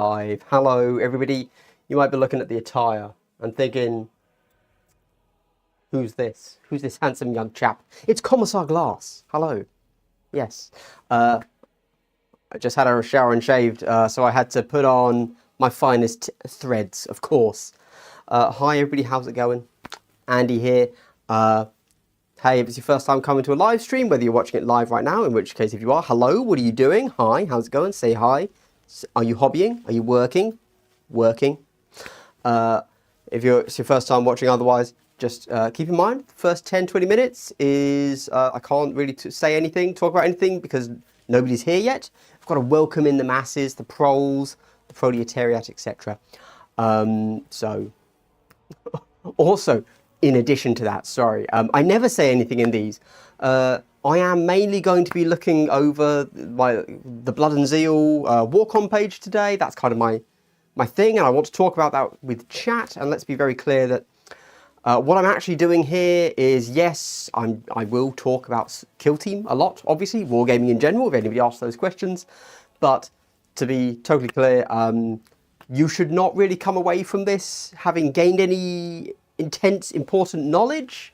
Live. Hello everybody. You might be looking at the attire and thinking, who's this? Who's this handsome young chap? It's Commissar Glass. Hello. Yes. I just had a shower and shaved, so I had to put on my finest threads, of course. Hi everybody, how's it going? Andy here. Hey, if it's your first time coming to a live stream, whether you're watching it live right now, in which case if you are, hello, what are you doing? Hi, how's it going? Say hi. Are you hobbying? Are you working? Working. If it's your first time watching otherwise, just keep in mind, the first 10-20 minutes is, I can't really say anything, talk about anything, because nobody's here yet. I've got to welcome in the masses, the proles, the proletariat, etc. So, also, in addition to that, sorry, I never say anything in these. I am mainly going to be looking over the Blood and Zeal Warcom page today. That's kind of my thing, and I want to talk about that with chat. And let's be very clear that what I'm actually doing here is, yes, I will talk about Kill Team a lot, obviously, wargaming in general, if anybody asks those questions. But to be totally clear, you should not really come away from this having gained any intense, important knowledge.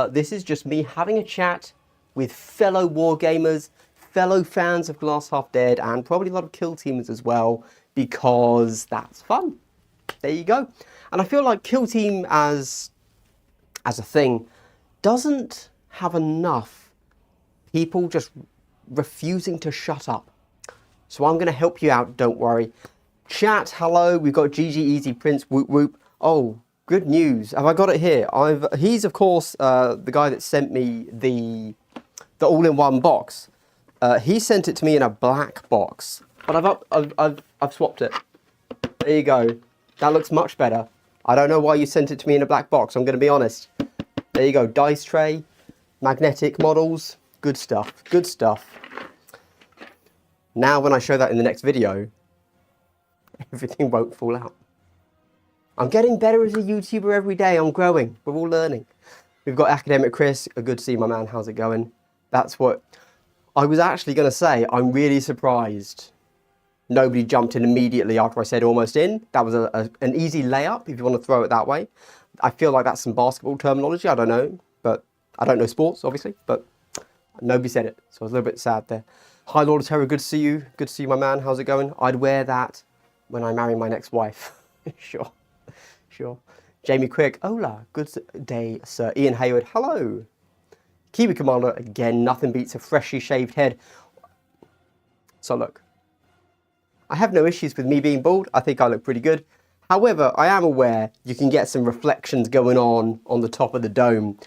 This is just me having a chat with fellow wargamers, fellow fans of Glass Half Dead, and probably a lot of Kill Teamers as well, because that's fun. There you go. And I feel like Kill Team as a thing doesn't have enough people just refusing to shut up. So I'm going to help you out, don't worry. Chat, hello, we've got GG Easy Prince, whoop whoop. Oh, good news. Have I got it here? He's, of course, the guy that sent me the all-in-one box. He sent it to me in a black box, but I've swapped it. There you go. That looks much better. I don't know why you sent it to me in a black box, I'm going to be honest. There you go. Dice tray, magnetic models. Good stuff. Good stuff. Now when I show that in the next video, everything won't fall out. I'm getting better as a YouTuber every day. I'm growing. We're all learning. We've got Academic Chris. Good to see you, my man. How's it going? That's what I was actually going to say. I'm really surprised nobody jumped in immediately after I said almost in. That was an easy layup, if you want to throw it that way. I feel like that's some basketball terminology. I don't know, but I don't know sports, obviously, but nobody said it. So I was a little bit sad there. Hi, Lord of Terror. Good to see you. Good to see you, my man. How's it going? I'd wear that when I marry my next wife. Sure. Sure. Jamie Quick. Hola. Good day, sir. Ian Hayward. Hello. Kiwi Commander. Again, nothing beats a freshly shaved head. So look, I have no issues with me being bald. I think I look pretty good. However, I am aware you can get some reflections going on the top of the dome.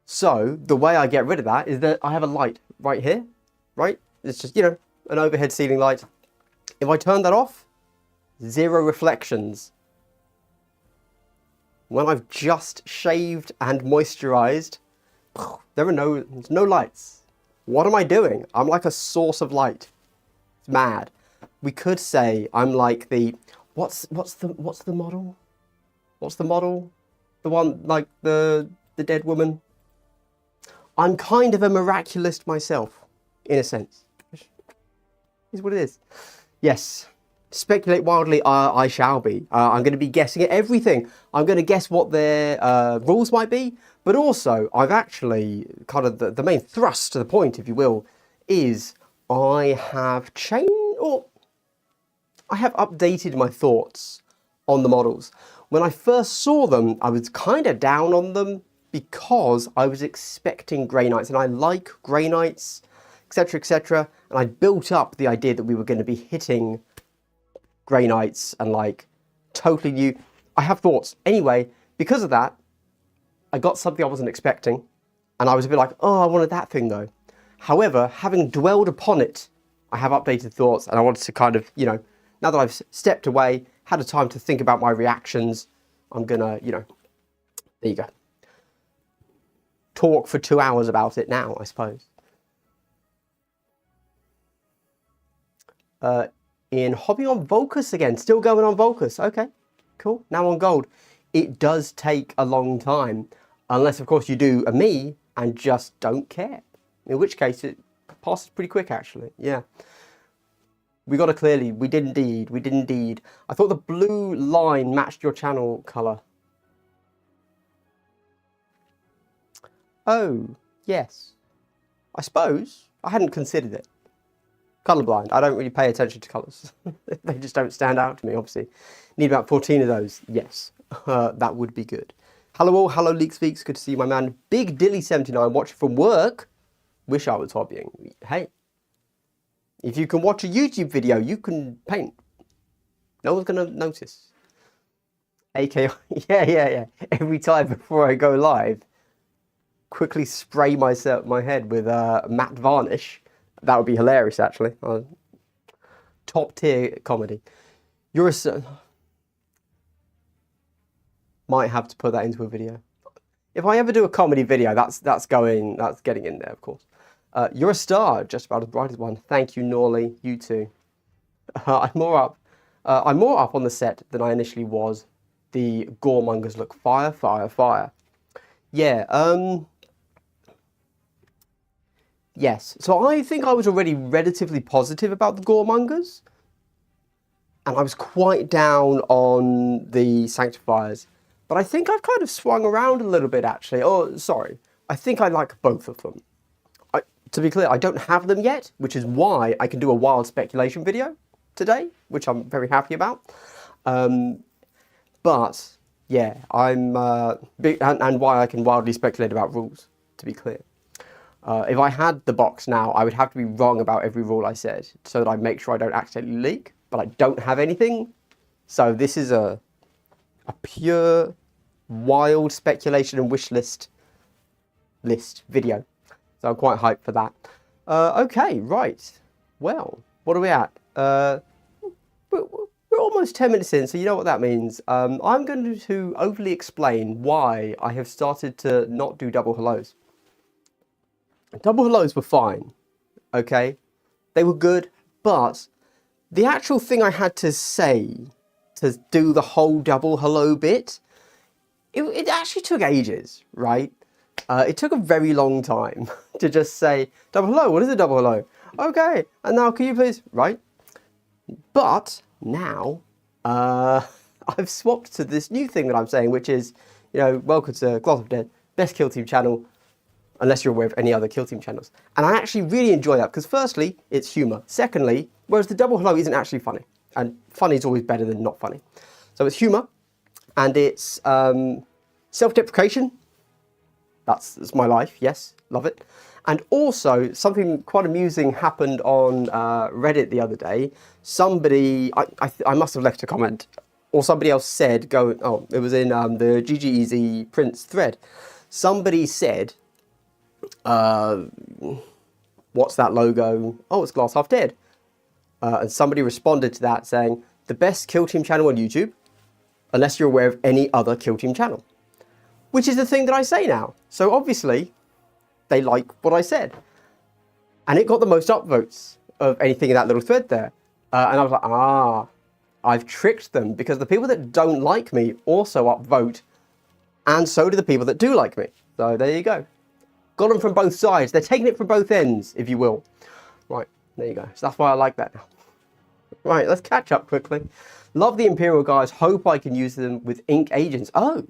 So the way I get rid of that is that I have a light right here, right? It's just, you know, an overhead ceiling light. If I turn that off, zero reflections. When I've just shaved and moisturized, there's no lights. What am I doing? I'm like a source of light. It's mad. We could say I'm like the what's the model? What's the model? The one like the dead woman. I'm kind of a miraculist myself, in a sense. Is what it is. Yes. Speculate wildly, I shall be. I'm going to be guessing at everything. I'm going to guess what their rules might be, but also I've actually kind of the main thrust to the point, if you will, is I have updated my thoughts on the models. When I first saw them, I was kind of down on them because I was expecting Grey Knights, and I like Grey Knights, etc., etc. And I built up the idea that we were going to be hitting Grey Knights and like totally new. I have thoughts. Anyway, because of that, I got something I wasn't expecting, and I was a bit like, oh, I wanted that thing though. However, having dwelled upon it, I have updated thoughts, and I wanted to kind of, you know, now that I've stepped away, had a time to think about my reactions, I'm gonna, you know, there you go. Talk for 2 hours about it now, I suppose. In hobby on Volcus again, still going on Volcus. Okay, cool. Now on gold. It does take a long time, unless of course you do a me and just don't care. In which case it passes pretty quick actually, yeah. We got it clearly. We did indeed. We did indeed. I thought the blue line matched your channel colour. Oh, yes. I suppose. I hadn't considered it. Colourblind. I don't really pay attention to colours. They just don't stand out to me, obviously. Need about 14 of those. Yes. That would be good. Hello all. Hello Leaks Feeks. Good to see you, my man. Big Dilly79 watching from work. Wish I was hobbying. Hey. If you can watch a YouTube video, you can paint. No one's going to notice. AKI. Yeah. Every time before I go live, quickly spray my head with matte varnish. That would be hilarious, actually. Top tier comedy. You're a... Might have to put that into a video. If I ever do a comedy video, that's getting in there, of course. You're a star, just about as bright as one. Thank you, Norley. You too. I'm more up on the set than I initially was. The goremongers look fire. Yeah. Yes. So I think I was already relatively positive about the goremongers, and I was quite down on the sanctifiers. But I think I've kind of swung around a little bit, actually. Oh, sorry. I think I like both of them. To be clear, I don't have them yet, which is why I can do a wild speculation video today, which I'm very happy about. But, yeah, I'm big, and why I can wildly speculate about rules, to be clear. If I had the box now, I would have to be wrong about every rule I said, so that I make sure I don't accidentally leak, but I don't have anything. So this is a pure, wild speculation and wish list video. So I'm quite hyped for that. Okay, right. Well, what are we at? We're almost 10 minutes in, so you know what that means. I'm going to overly explain why I have started to not do double hellos. Double hellos were fine, okay? They were good, but the actual thing I had to say to do the whole double hello bit, it actually took ages, right? It took a very long time to just say, double hello, what is a double hello? Okay, and now can you please, right? But now, I've swapped to this new thing that I'm saying, which is, you know, welcome to Gloss of Dead, best kill team channel, unless you're aware of any other kill team channels. And I actually really enjoy that, because firstly, it's humour. Secondly, whereas the double hello isn't actually funny, and funny is always better than not funny. So it's humour, and it's self-deprecation. That's my life, yes, love it. And also, something quite amusing happened on Reddit the other day. Somebody, I must have left a comment, or somebody else said, it was in the GGEZ Prince thread. Somebody said, what's that logo? Oh, it's Glass Half Dead. And somebody responded to that saying, the best kill team channel on YouTube, unless you're aware of any other kill team channel. Which is the thing that I say now. So obviously, they like what I said. And it got the most upvotes of anything in that little thread there. And I was like, I've tricked them, because the people that don't like me also upvote, and so do the people that do like me. So there you go. Got them from both sides. They're taking it from both ends, if you will. Right, there you go. So that's why I like that now. Right, let's catch up quickly. Love the Imperial guys. Hope I can use them with Ink agents. Oh.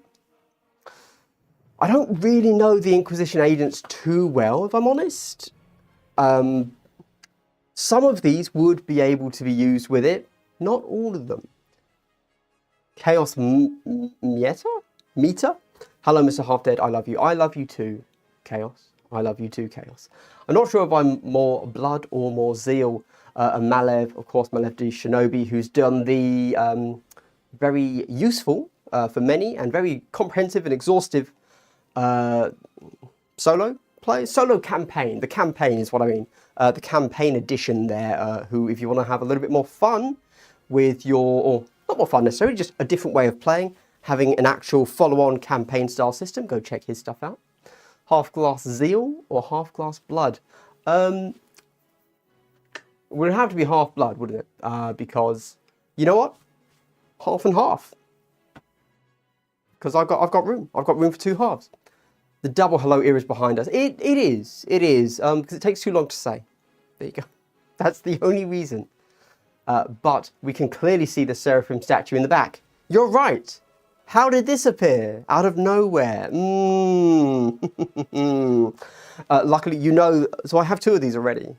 I don't really know the Inquisition agents too well, if I'm honest. Some of these would be able to be used with it. Not all of them. Chaos Meter? Hello, Mr. Half Dead. I love you. I love you too, Chaos. I love you too, Chaos. I'm not sure if I'm more Blood or more Zeal. And Malev, of course, Malev D. Shinobi, who's done the very useful for many and very comprehensive and exhaustive solo campaign. The campaign is what I mean. The campaign edition there, who, if you want to have a little bit more fun with or not more fun necessarily, just a different way of playing, having an actual follow-on campaign style system, go check his stuff out. Half Glass Zeal or Half Glass Blood? Would have to be Half Blood, wouldn't it? Because, you know what? Half and half. Because I've got room. I've got room for two halves. The double hello era is behind us. It is. Because it takes too long to say. There you go. That's the only reason. but we can clearly see the Seraphim statue in the back. You're right. How did this appear? Out of nowhere. Luckily, you know, so I have 2 of these already,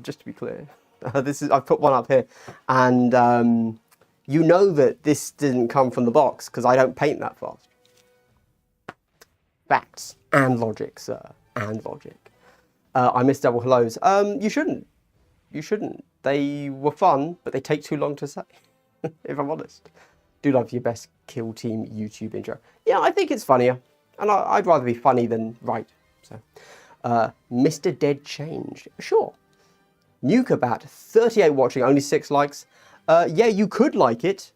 just to be clear. I've put one up here, and you know that this didn't come from the box, because I don't paint that fast. Facts and logic, sir, and logic. I miss double hellos. You shouldn't. You shouldn't. They were fun, but they take too long to say, if I'm honest. Do love your best Kill Team YouTube intro. Yeah, I think it's funnier, and I'd rather be funny than right. So, Mr. Dead Change. Sure. Nukabat, 38 watching, only 6 likes. Yeah, you could like it.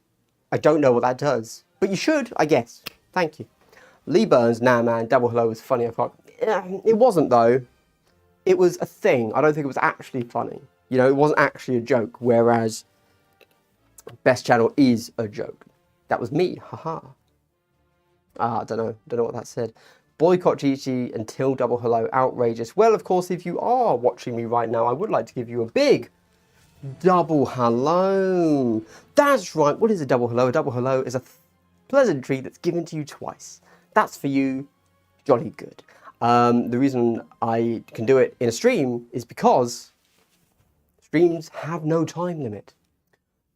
I don't know what that does, but you should, I guess. Thank you. Lee Burns, nah man, double hello was funny. It wasn't though. It was a thing. I don't think it was actually funny. You know, it wasn't actually a joke, whereas Best Channel is a joke. That was me, haha. I don't know what that said. Boycott GG until double hello, outrageous. Well, of course, if you are watching me right now, I would like to give you a big double hello. That's right, what is a double hello? A double hello is a pleasantry that's given to you twice. That's for you, jolly good. The reason I can do it in a stream is because streams have no time limit.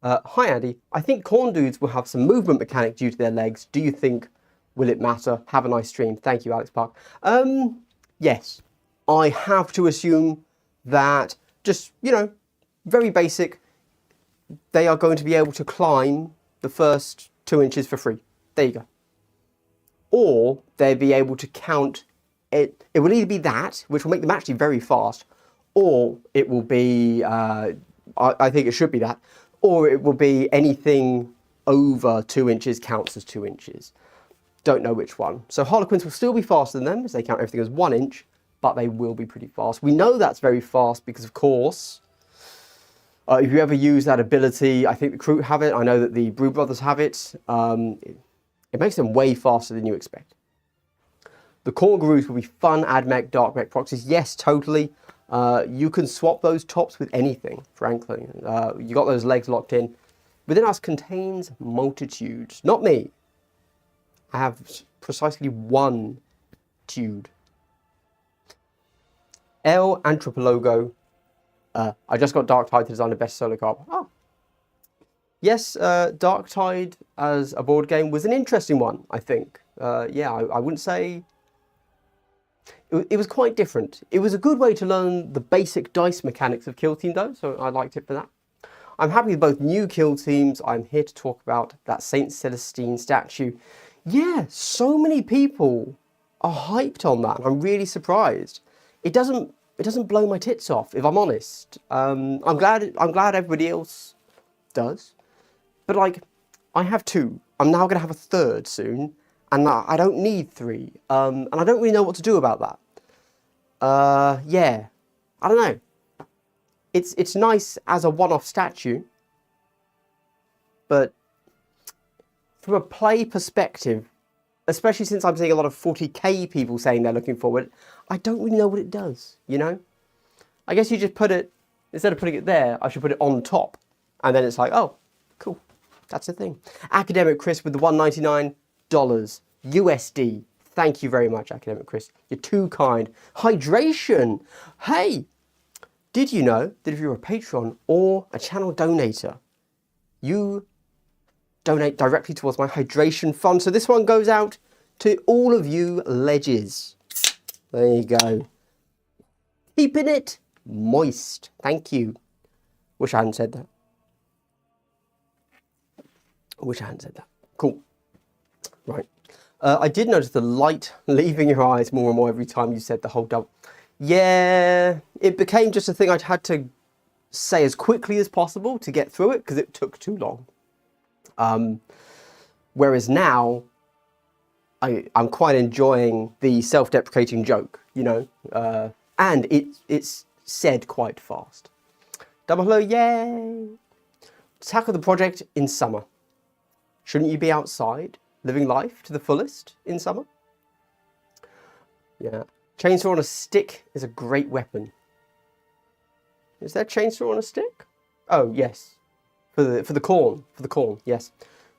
Hi Andy, I think Corn Dudes will have some movement mechanic due to their legs. Do you think, will it matter? Have a nice stream. Thank you, Alex Park. Yes, I have to assume that just, you know, very basic, they are going to be able to climb the first 2 inches for free. There you go. Or they'll be able to count it. It will either be that, which will make them actually very fast, or it will be, I think it should be that, or it will be anything over 2 inches counts as 2 inches. Don't know which one. So Harlequins will still be faster than them, as they count everything as 1 inch, but they will be pretty fast. We know that's very fast because, of course, if you ever use that ability, I think the crew have it. I know that the Brew Brothers have it. It makes them way faster than you expect. The core gurus will be fun ad mech, dark mech proxies. Yes, totally. You can swap those tops with anything, frankly. You got those legs locked in. Within us contains multitudes. Not me. I have precisely one tude. El Antropologo. I just got Darktide to design the best solo carp. Oh. Yes, Darktide as a board game was an interesting one, I think. Yeah, I wouldn't say... It was quite different. It was a good way to learn the basic dice mechanics of Kill Team, though, so I liked it for that. I'm happy with both new Kill Teams. I'm here to talk about that Saint Celestine statue. Yeah, so many people are hyped on that. I'm really surprised. It doesn't blow my tits off, if I'm honest. I'm glad everybody else does. But like, I have 2. I'm now going to have a 3rd soon, and I don't need 3. And I don't really know what to do about that. Yeah, I don't know. It's nice as a one-off statue, but from a play perspective, especially since I'm seeing a lot of 40k people saying they're looking forward, I don't really know what it does, you know? I guess you just put it, instead of putting it there, I should put it on top, and then it's like, oh, cool, that's a thing. Academic Chris with the $1.99 USD. Thank you very much, Academic Chris. You're too kind. Hydration. Hey, did you know that if you're a patron or a channel donator, you donate directly towards my hydration fund? So this one goes out to all of you ledges. There you go. Keeping it moist. Thank you. Wish I hadn't said that. Wish I hadn't said that. Cool. Right. I did notice the light leaving your eyes more and more every time you said the whole double. Yeah, it became just a thing I'd had to say as quickly as possible to get through it because it took too long. Whereas now, I'm quite enjoying the self-deprecating joke, you know, and it's said quite fast. Double hello, yay! Tackle the project in summer. Shouldn't you be outside? Living life to the fullest in summer? Yeah. Chainsaw on a stick is a great weapon. Is there chainsaw on a stick? Oh, yes. For the corn, yes.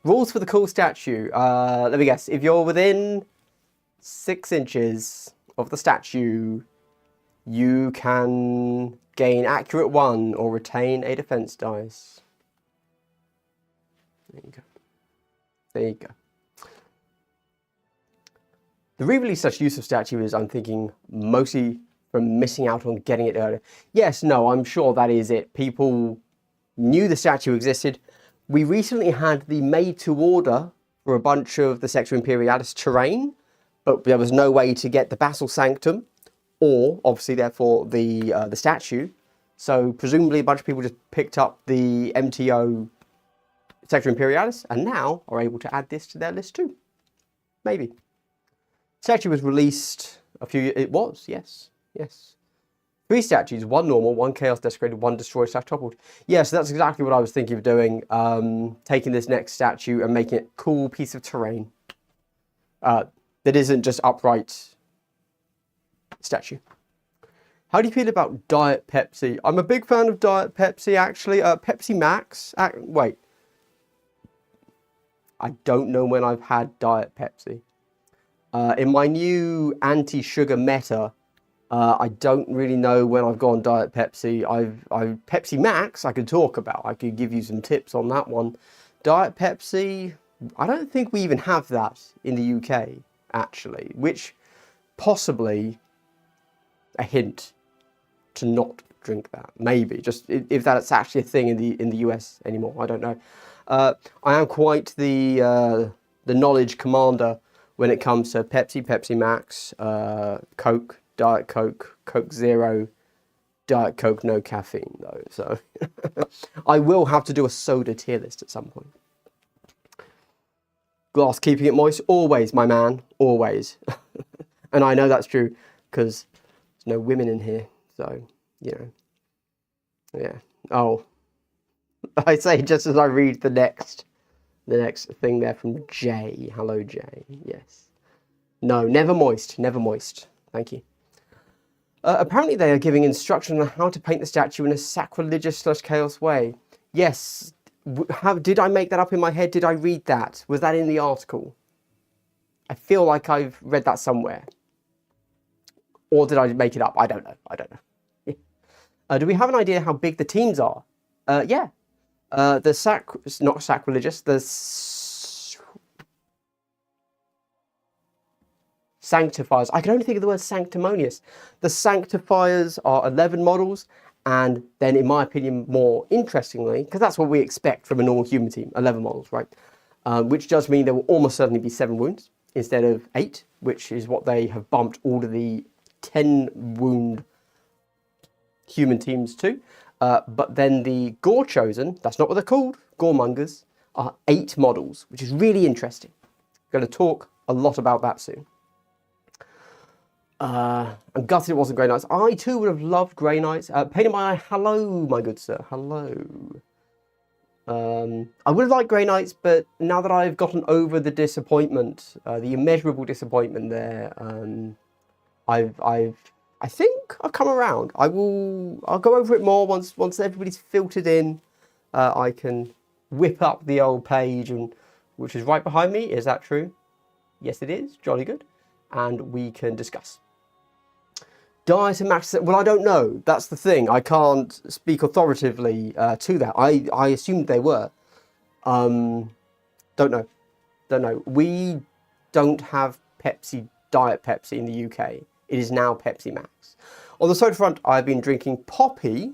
Rules for the cool statue. Let me guess. If you're within 6 inches of the statue, you can gain accurate 1 or retain a defense dice. There you go. There you go. The re-release such use of statue is, I'm thinking, mostly from missing out on getting it earlier. Yes, no, I'm sure that is it. People knew the statue existed. We recently had the made to order for a bunch of the Sector Imperialis terrain, but there was no way to get the Basal Sanctum, or obviously therefore the statue. So presumably a bunch of people just picked up the MTO Sector Imperialis and now are able to add this to their list too. Maybe. Statue was released a few years. It was, yes. 3 statues, 1 normal, 1 chaos desecrated, 1 destroyed / toppled. Yes, that's exactly what I was thinking of doing. Taking this next statue and making it a cool piece of terrain. That isn't just upright statue. How do you feel about Diet Pepsi? I'm a big fan of Diet Pepsi, actually. Pepsi Max. Wait. I don't know when I've had Diet Pepsi. In my new anti-sugar meta, I don't really know when I've gone Diet Pepsi. Pepsi Max I could talk about. I could give you some tips on that one. Diet Pepsi, I don't think we even have that in the UK, actually. Which, possibly, a hint to not drink that. Maybe, just if that's actually a thing in the US anymore. I don't know. I am quite the knowledge commander when it comes to Pepsi, Pepsi Max, Coke, Diet Coke, Coke Zero, Diet Coke no caffeine though. So I will have to do a soda tier list at some point. Glass keeping it moist, always, my man, always. And I know that's true because there's no women in here, so you know, yeah. Oh, I say just as I read the next thing there from Jay. Hello, Jay. Yes. No, never moist. Never moist. Thank you. Apparently they are giving instruction on how to paint the statue in a sacrilegious / chaos way. Yes. Did I make that up in my head? Did I read that? Was that in the article? I feel like I've read that somewhere. Or did I make it up? I don't know. I don't know. Do we have an idea how big the teams are? Yeah. It's not sacrilegious, the sanctifiers. I can only think of the word sanctimonious. The sanctifiers are 11 models, and then, in my opinion, more interestingly, because that's what we expect from a normal human team, 11 models, right? Which does mean there will almost certainly be 7 wounds instead of 8, which is what they have bumped all of the 10 wound human teams to. But then the Gore Chosen, that's not what they're called, Goremongers, are 8 models, which is really interesting. I'm going to talk a lot about that soon. I'm gutted it wasn't Grey Knights. I too would have loved Grey Knights. Painted my eye, hello, my good sir, hello. I would have liked Grey Knights, but now that I've gotten over the disappointment, the immeasurable disappointment there, I think I've come around. I'll go over it more once everybody's filtered in. I can whip up the old page, which is right behind me. Is that true? Yes, it is. Jolly good. And we can discuss. Diet and Max. Well, I don't know. That's the thing. I can't speak authoritatively to that. I assumed they were. Don't know. Don't know. We don't have Diet Pepsi in the UK. It is now Pepsi Max. On the soda front, I've been drinking Poppy.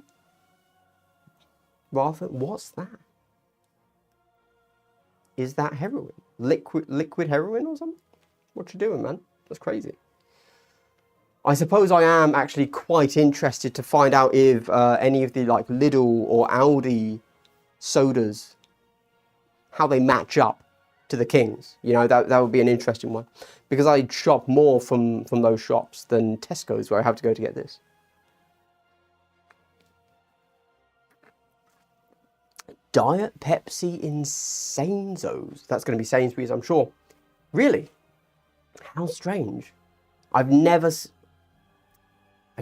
Rather, what's that? Is that heroin? Liquid heroin or something? What you doing, man? That's crazy. I suppose I am actually quite interested to find out if any of the like Lidl or Aldi sodas, how they match up to the Kings. You know, that would be an interesting one. Because I shop more from those shops than Tesco's, where I have to go to get this. Diet Pepsi in Sainsbury's. That's going to be Sainsbury's, I'm sure. Really? How strange. I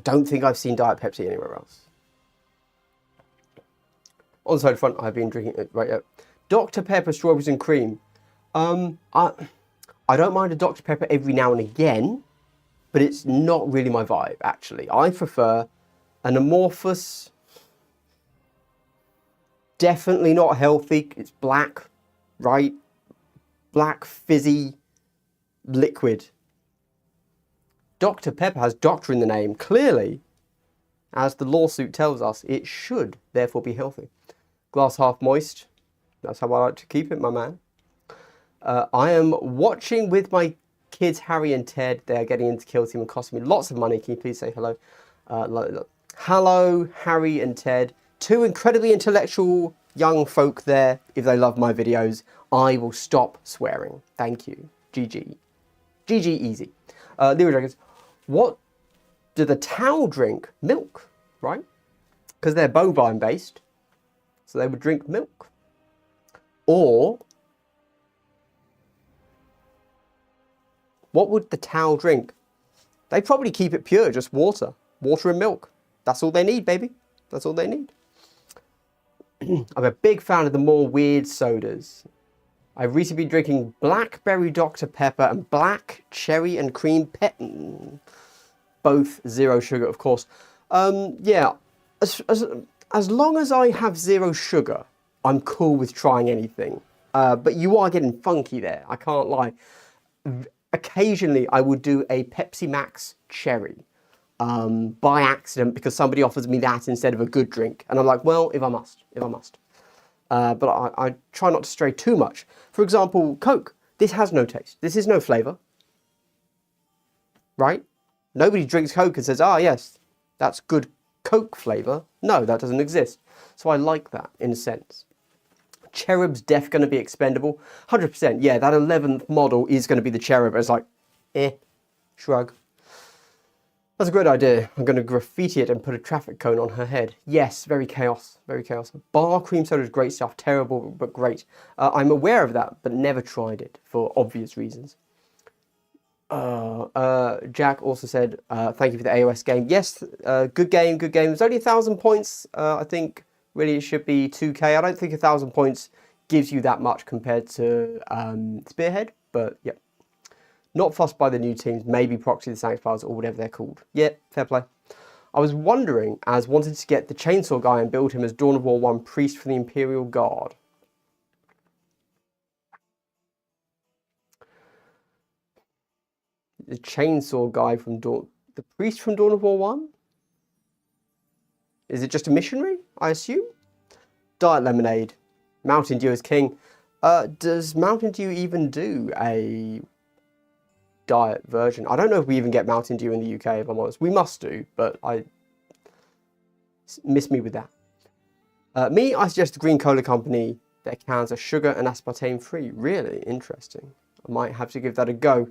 don't think I've seen Diet Pepsi anywhere else. On the side front, I've been drinking it right up. Dr. Pepper, strawberries and cream. I don't mind a Dr. Pepper every now and again, but it's not really my vibe, actually. I prefer an amorphous, definitely not healthy. It's black, right? Black, fizzy liquid. Dr. Pepper has doctor in the name. Clearly, as the lawsuit tells us, it should therefore be healthy. Glass half moist. That's how I like to keep it, my man. I am watching with my kids, Harry and Ted. They are getting into Kill Team and costing me lots of money. Can you please say hello? Hello, Harry and Ted. Two incredibly intellectual young folk there. If they love my videos, I will stop swearing. Thank you. GG. GG easy. Leo Dragons, what do the Tau drink? Milk, right? Because they're bovine based. So they would drink milk. Or, what would the Tau drink? They probably keep it pure, just water. Water and milk. That's all they need, baby. That's all they need. I'm a big fan of the more weird sodas. I've recently been drinking blackberry Dr. Pepper and black cherry and cream both 0 sugar, of course. Yeah, as long as I have 0 sugar, I'm cool with trying anything. But you are getting funky there, I can't lie. Occasionally, I would do a Pepsi Max cherry by accident because somebody offers me that instead of a good drink. And I'm like, well, if I must. But I try not to stray too much. For example, Coke. This has no taste. This is no flavour. Right? Nobody drinks Coke and says, ah, yes, that's good Coke flavour. No, that doesn't exist. So I like that, in a sense. Cherub's def going to be expendable. 100%. Yeah, that 11th model is going to be the Cherub. It's like, shrug. That's a great idea. I'm going to graffiti it and put a traffic cone on her head. Yes, very chaos. Very chaos. Bar cream soda is great stuff. Terrible, but great. I'm aware of that, but never tried it for obvious reasons. Jack also said, thank you for the AOS game. Yes, good game, good game. It's only 1,000 points. I think really it should be 2k. I don't think 1,000 points gives you that much compared to Spearhead, but yeah. Not fussed by the new teams, maybe Proxy the Sanctifiers or whatever they're called. Yeah, fair play. I was wondering, as wanted to get the Chainsaw guy and build him as Dawn of War 1 priest for the Imperial Guard. The Chainsaw guy from Dawn... The priest from Dawn of War 1? Is it just a missionary, I assume? Diet Lemonade. Mountain Dew is king. Does Mountain Dew even do a diet version? I don't know if we even get Mountain Dew in the UK, if I'm honest. We must do, but I miss me with that. I suggest the Green Cola Company. Their cans are sugar and aspartame free. Really interesting. I might have to give that a go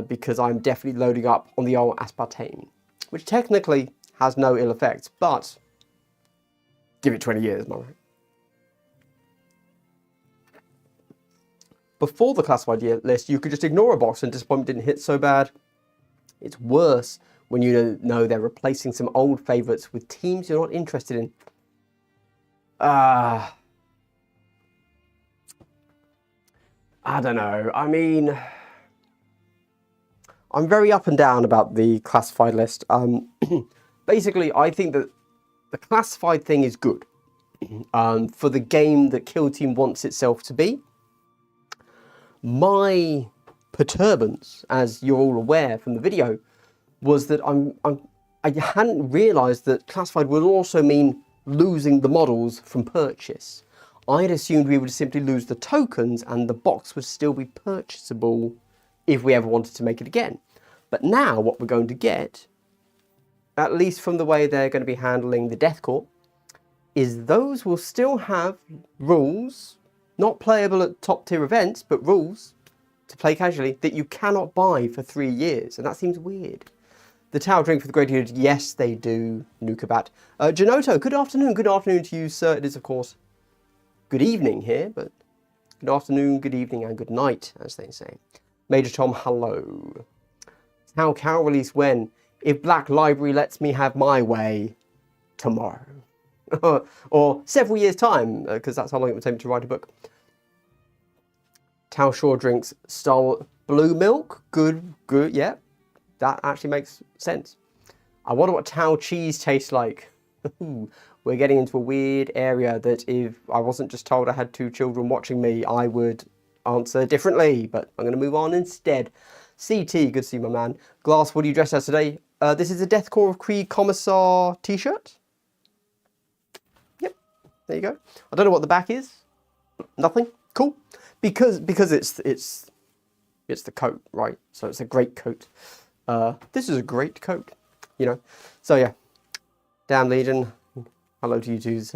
because I'm definitely loading up on the old aspartame, which technically has no ill effects, but give it 20 years, am I right? Before the classified list, you could just ignore a box and disappointment didn't hit so bad. It's worse when you know they're replacing some old favourites with teams you're not interested in. I don't know. I mean, I'm very up and down about the classified list. Basically, I think that the classified thing is good for the game that Kill Team wants itself to be. My perturbance, as you're all aware from the video, was that I hadn't realised that classified would also mean losing the models from purchase. I had assumed we would simply lose the tokens and the box would still be purchasable if we ever wanted to make it again. But now what we're going to get, at least from the way they're going to be handling the Death Court, is those will still have rules, not playable at top tier events, but rules to play casually that you cannot buy for 3 years. And that seems weird. The Tower drink for the Great Healers, yes, they do. Nukabat. Janoto, good afternoon. Good afternoon to you, sir. It is, of course, good evening here, but good afternoon, good evening, and good night, as they say. Major Tom, hello. Tower Carol release when? If Black Library lets me have my way, tomorrow. or several years' time, because that's how long it would take me to write a book. Tao Shaw drinks Star Wars blue milk. Good, yeah. That actually makes sense. I wonder what Tao cheese tastes like. We're getting into a weird area that if I wasn't just told I had 2 children watching me, I would answer differently, but I'm going to move on instead. CT, good to see you, my man. Glass, what are you dressed as today? This is a Deathcore of Krieg Commissar t-shirt. Yep, there you go. I don't know what the back is. Nothing. Cool. Because it's the coat, right? So it's a great coat. This is a great coat, you know. So yeah, damn Legion. Hello to you twos.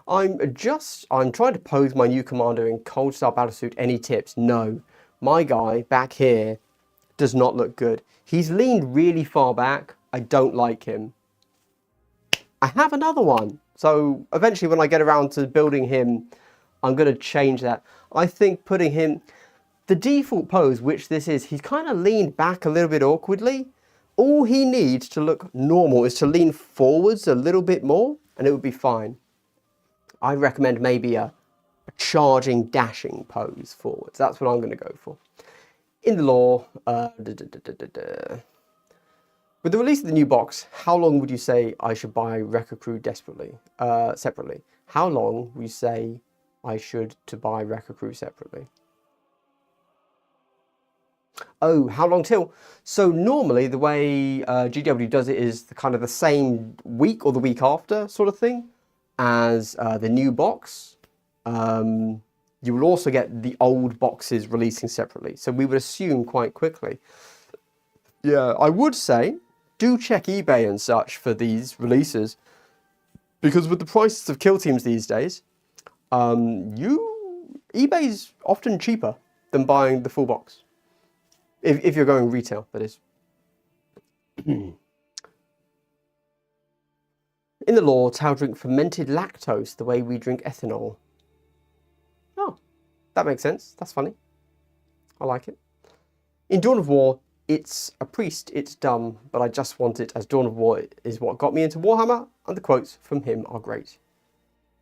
I'm trying to pose my new commander in Cold Star Battlesuit. Any tips? No. My guy back here does not look good. He's leaned really far back. I don't like him. I have another one. So eventually when I get around to building him, I'm going to change that. I think putting him, the default pose, which this is, he's kind of leaned back a little bit awkwardly. All he needs to look normal is to lean forwards a little bit more, and it would be fine. I recommend maybe a charging, dashing pose forwards. That's what I'm going to go for. In the lore, with the release of the new box, how long would you say I should buy Wrecker Crew separately? How long would you say I should to buy Wrecker Crew separately? Oh, how long till? So normally the way GW does it is kind of the same week or the week after sort of thing as the new box. You will also get the old boxes releasing separately. So we would assume quite quickly. Yeah, I would say do check eBay and such for these releases, because with the prices of kill teams these days, eBay's often cheaper than buying the full box. If you're going retail, that is. In the lore, Tao drink fermented lactose the way we drink ethanol. Oh, that makes sense. That's funny. I like it. In Dawn of War, it's a priest, it's dumb, but I just want it, as Dawn of War is what got me into Warhammer, and the quotes from him are great.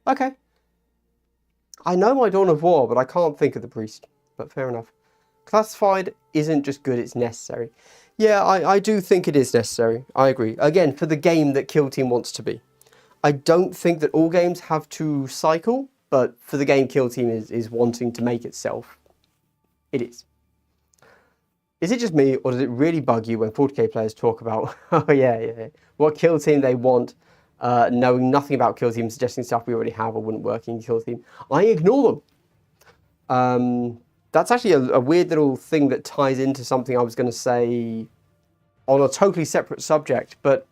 Okay. I know my Dawn of War, but I can't think of the priest. But fair enough. Classified isn't just good, it's necessary. Yeah, I do think it is necessary. I agree. Again, for the game that Kill Team wants to be. I don't think that all games have to cycle, but for the game Kill Team is wanting to make itself, it is. Is it just me, or does it really bug you when 40k players talk about, oh yeah, what Kill Team they want, knowing nothing about Kill Team, suggesting stuff we already have or wouldn't work in Kill Team? I ignore them. That's actually a weird little thing that ties into something I was going to say on a totally separate subject. But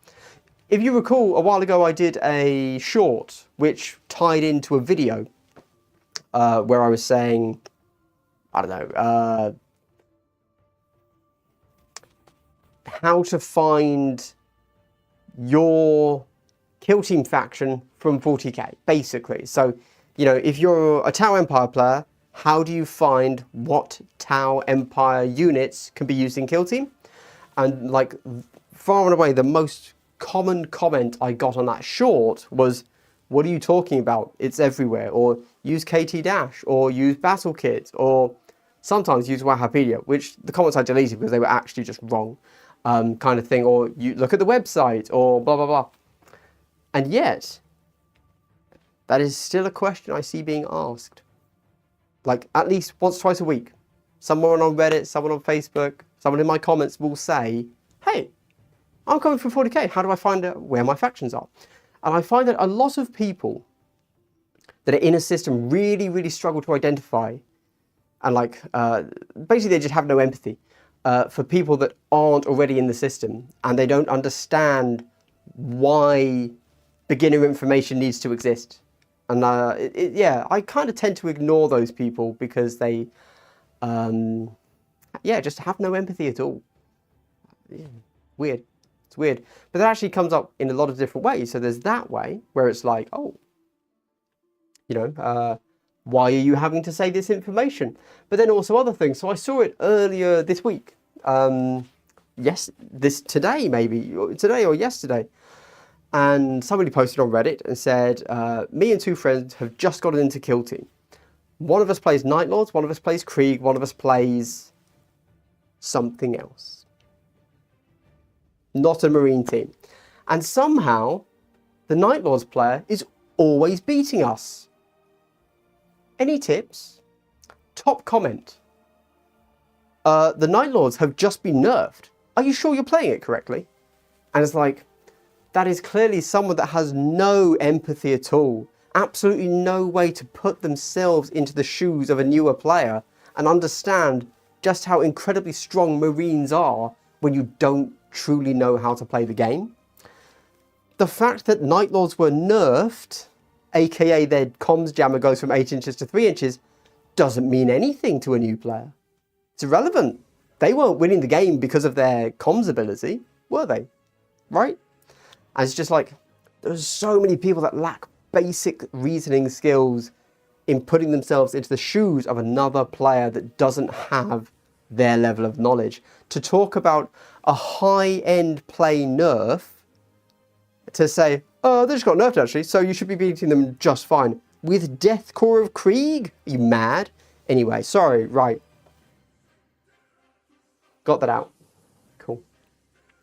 if you recall, a while ago I did a short which tied into a video where I was saying, I don't know, how to find your Kill Team faction from 40k, basically. So, you know, if you're a Tau Empire player, how do you find what Tau Empire units can be used in Kill Team? And like far and away, the most common comment I got on that short was, what are you talking about? It's everywhere. Or use KT Dash, or use Battle Kit, or sometimes use Wahapedia, which the comments I deleted because they were actually just wrong, kind of thing. Or you look at the website, or blah, blah, blah. And yet, that is still a question I see being asked. Like, at least once, twice a week. Someone on Reddit, someone on Facebook, someone in my comments will say, hey, I'm coming from 40k. How do I find out where my factions are? And I find that a lot of people that are in a system really, really struggle to identify. And like, basically they just have no empathy for people that aren't already in the system. And they don't understand why beginner information needs to exist. And yeah, I kind of tend to ignore those people because they, yeah, just have no empathy at all. Yeah, weird. It's weird. But that actually comes up in a lot of different ways. So there's that way where it's like, oh, you know, why are you having to say this information? But then also other things. So I saw it earlier this week. Today maybe, today or yesterday. And somebody posted on Reddit and said, me and two friends have just gotten into Kill Team. One of us plays Night Lords, one of us plays Krieg, one of us plays something else. Not a Marine team. And somehow, the Night Lords player is always beating us. Any tips? Top comment. The Night Lords have just been nerfed. Are you sure you're playing it correctly? And it's like, that is clearly someone that has no empathy at all. Absolutely no way to put themselves into the shoes of a newer player and understand just how incredibly strong Marines are when you don't truly know how to play the game. The fact that Night Lords were nerfed, aka their comms jammer goes from 8 inches to 3 inches, doesn't mean anything to a new player. It's irrelevant. They weren't winning the game because of their comms ability, were they? Right? And it's just like, there's so many people that lack basic reasoning skills in putting themselves into the shoes of another player that doesn't have their level of knowledge. To talk about a high-end play nerf, to say, oh, they just got nerfed actually, so you should be beating them just fine. With Deathcore of Krieg? Are you mad? Anyway, sorry, right. Got that out. Cool.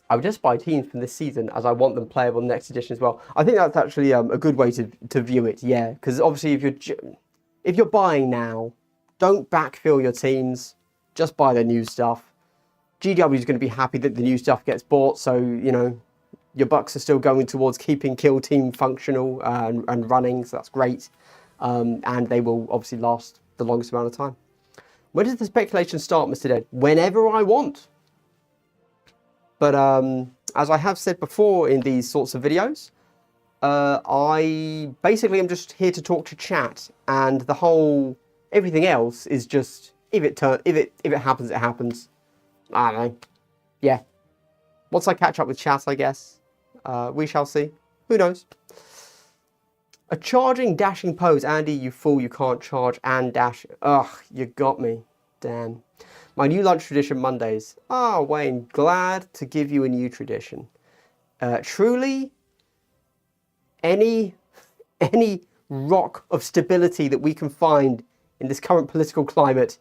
I would just buy teams from this season as I want them playable next edition as well. I think that's actually a good way to view it, yeah. Because obviously if you're buying now, don't backfill your teams. Just buy the new stuff. GW is going to be happy that the new stuff gets bought, so, you know, your bucks are still going towards keeping Kill Team functional and running, so that's great. And they will obviously last the longest amount of time. When does the speculation start, Mr. Dead? Whenever I want. But as I have said before in these sorts of videos, I basically am just here to talk to chat, and the whole everything else is just if it happens, it happens. I don't know. Yeah. Once I catch up with chat, I guess we shall see. Who knows? A charging, dashing pose. Andy, you fool! You can't charge and dash. Ugh, you got me. Damn. My new lunch tradition Mondays. Ah, Wayne, glad to give you a new tradition. Truly, any rock of stability that we can find in this current political climate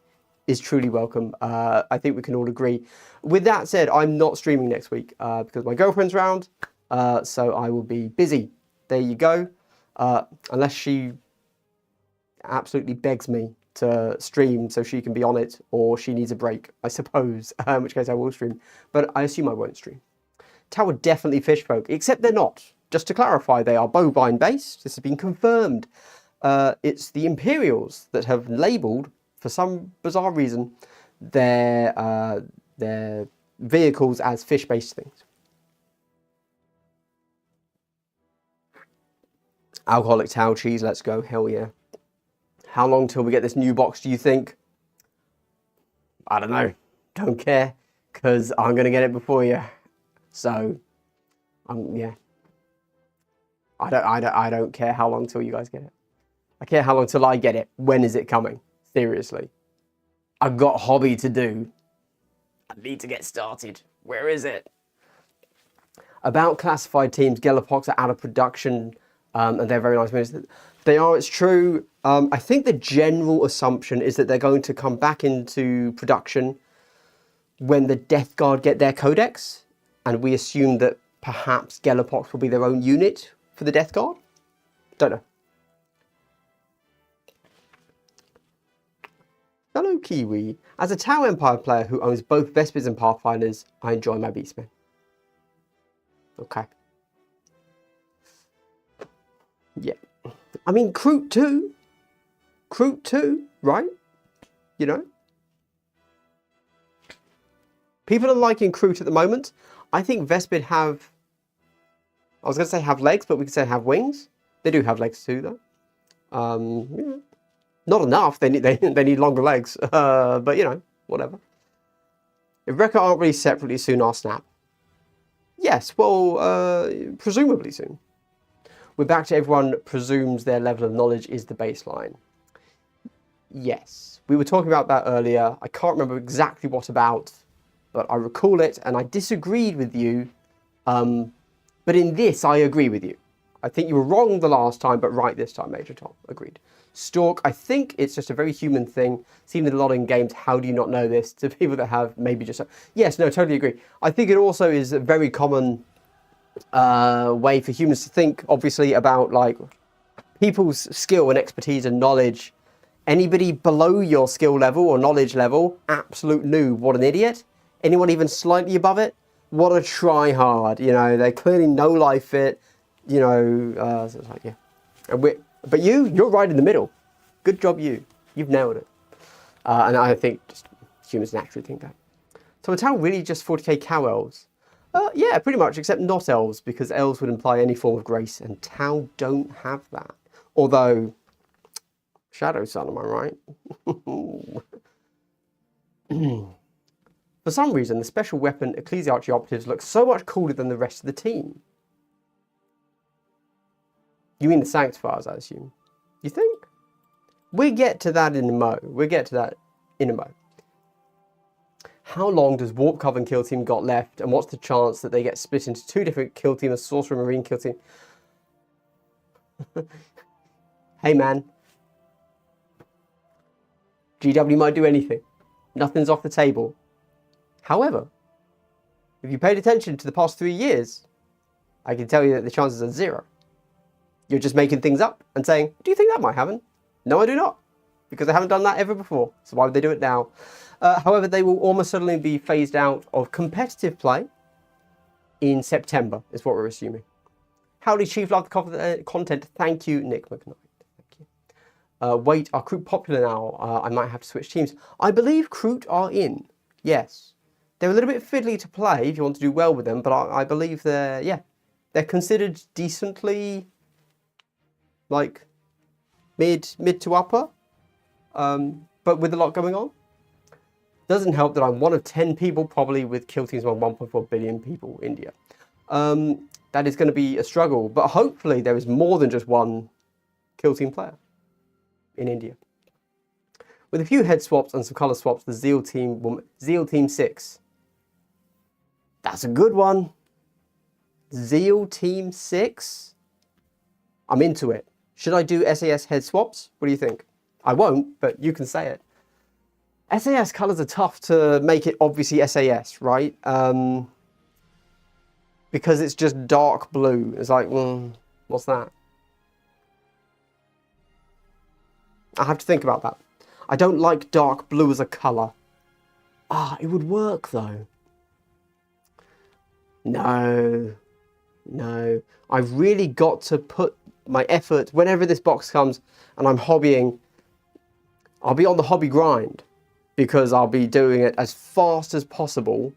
is truly welcome. I think we can all agree. With that said, I'm not streaming next week because my girlfriend's around, so I will be busy. There you go. Unless she absolutely begs me to stream so she can be on it, or she needs a break, I suppose, in which case I will stream. But I assume I won't stream. Tower definitely fish folk, except they're not. Just to clarify, they are bovine based. This has been confirmed. It's the Imperials that have labelled, for some bizarre reason, their vehicles as fish based things. Alcoholic Tau cheese, let's go, hell yeah. How long till we get this new box, do you think? I don't know, don't care, because I'm going to get it before you. So, yeah. I don't care how long till you guys get it. I care how long till I get it. When is it coming? Seriously. I've got a hobby to do. I need to get started. Where is it? About classified teams, Gelapox are out of production. And they're very nice movies. They are, it's true. I think the general assumption is that they're going to come back into production when the Death Guard get their codex. And we assume that perhaps Gelapox will be their own unit for the Death Guard. Don't know. Hello, Kiwi. As a Tau Empire player who owns both Vespers and Pathfinders, I enjoy my Beastmen. Okay. Yeah. I mean, Kroot too. Kroot too, right? You know? People are liking Kroot at the moment. I think Vespid have... I was going to say have legs, but we could say have wings. They do have legs too, though. Yeah. Not enough. They need longer legs. But, you know, whatever. If Rekka aren't released separately soon, I'll snap. Yes, well, presumably soon. We're back to everyone presumes their level of knowledge is the baseline. Yes, we were talking about that earlier. I can't remember exactly what about, but I recall it, and I disagreed with you But in this, I agree with you. I think you were wrong the last time, but right this time, Major Tom. Agreed. Stalk, I think it's just a very human thing. Seen it a lot in games. How do you not know this? To people that have maybe just... Yes, no, totally agree. I think it also is a very common way for humans to think, obviously, about like people's skill and expertise and knowledge. Anybody below your skill level or knowledge level, absolute noob, what an idiot. Anyone even slightly above it, what a try hard. You know, they clearly no life fit. You know, so it's like, yeah. But you're right in the middle. Good job, you. You've nailed it. And I think just humans naturally think that. So are Tau really just 40k cow elves? Yeah, pretty much, except not elves, because elves would imply any form of grace, and Tau don't have that. Although, Shadow Sun, am I right? For some reason, the special weapon Ecclesiarchy operatives look so much cooler than the rest of the team. You mean the Sanctifiers, I assume? You think? We'll get to that in a mo. How long does Warp Coven Kill Team got left, and what's the chance that they get split into two different kill teams, a Sorcerer Marine Kill Team? Hey man. GW might do anything. Nothing's off the table. However, if you paid attention to the past 3 years, I can tell you that the chances are 0. You're just making things up and saying, do you think that might happen? No, I do not. Because they haven't done that ever before. So why would they do it now? However, they will almost certainly be phased out of competitive play in September, is what we're assuming. Howdy, Chief. Love the content. Thank you, Nick McKnight. Thank you. Wait, are Kroot popular now? I might have to switch teams. I believe Kroot are in. Yes. They're a little bit fiddly to play if you want to do well with them, but I believe they're considered decently... like mid to upper, but with a lot going on. Doesn't help that I'm one of 10 people probably with kill teams among 1.4 billion people, India. That is going to be a struggle, but hopefully there is more than just one kill team player in India. With a few head swaps and some color swaps, the Zeal Team 6. That's a good one. Zeal Team 6? I'm into it. Should I do SAS head swaps? What do you think? I won't, but you can say it. SAS colours are tough to make it obviously SAS, right? Because it's just dark blue. It's like, what's that? I have to think about that. I don't like dark blue as a colour. It would work though. No. I've really got to put my effort, whenever this box comes and I'm hobbying, I'll be on the hobby grind because I'll be doing it as fast as possible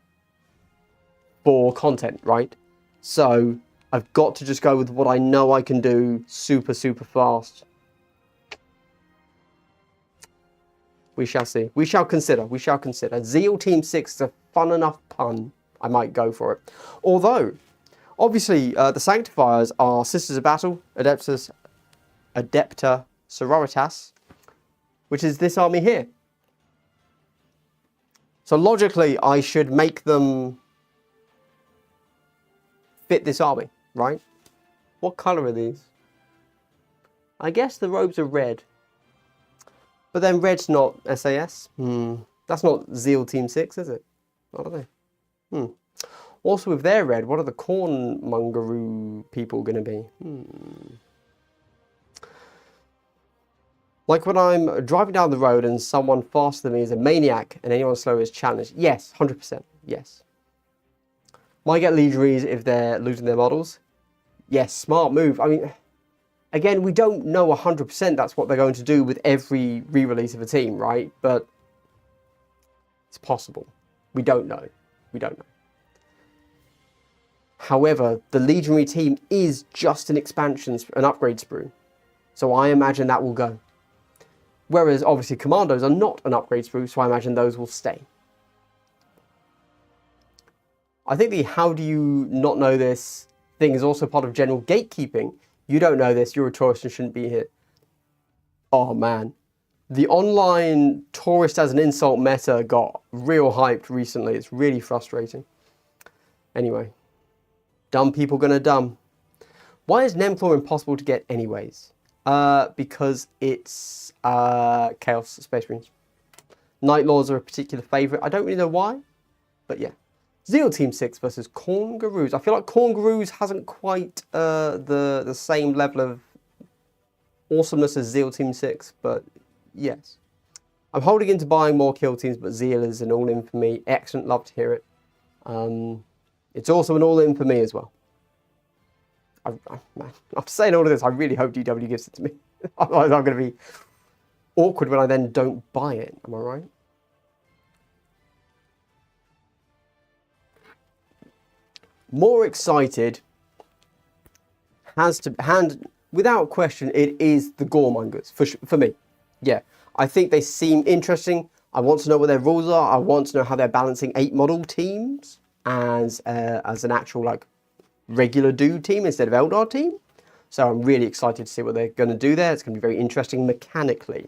for content, right? So I've got to just go with what I know I can do super, super fast. We shall see. We shall consider. Zeal Team 6 is a fun enough pun. I might go for it. Although, obviously, the Sanctifiers are Sisters of Battle, Adepta Sororitas, which is this army here. So logically, I should make them fit this army, right? What colour are these? I guess the robes are red. But then red's not SAS. That's not Zeal Team 6, is it? What are they? Also, with their red, what are the Cornmongaroo people going to be? Like when I'm driving down the road and someone faster than me is a maniac and anyone slower is challenged. Yes, 100%. Yes. Might get legionaries if they're losing their models. Yes, smart move. I mean, again, we don't know 100% that's what they're going to do with every re-release of a team, right? But it's possible. We don't know. However, the legionary team is just an upgrade sprue. So I imagine that will go. Whereas, obviously, commandos are not an upgrade sprue, so I imagine those will stay. I think the how do you not know this thing is also part of general gatekeeping. You don't know this, you're a tourist and shouldn't be here. Oh man. The online tourist as an insult meta got real hyped recently. It's really frustrating. Anyway. Dumb people gonna dumb. Why is Nemclaw impossible to get anyways? Because it's Chaos Space Marines. Night Lords are a particular favourite. I don't really know why, but yeah. Zeal Team 6 versus Corngaroos. I feel like Corngaroos hasn't quite the same level of awesomeness as Zeal Team 6, but yes. I'm holding into buying more kill teams, but Zeal is an all-in for me. Excellent, love to hear it. It's also an all-in for me as well. Man, after saying all of this, I really hope DW gives it to me. Otherwise, I'm going to be awkward when I then don't buy it. Am I right? More excited without question, it is the Goremongers for me. Yeah, I think they seem interesting. I want to know what their rules are. I want to know how they're balancing 8 model teams as an actual like regular dude team instead of Eldar team. So I'm really excited to see what they're going to do there. It's going to be very interesting mechanically.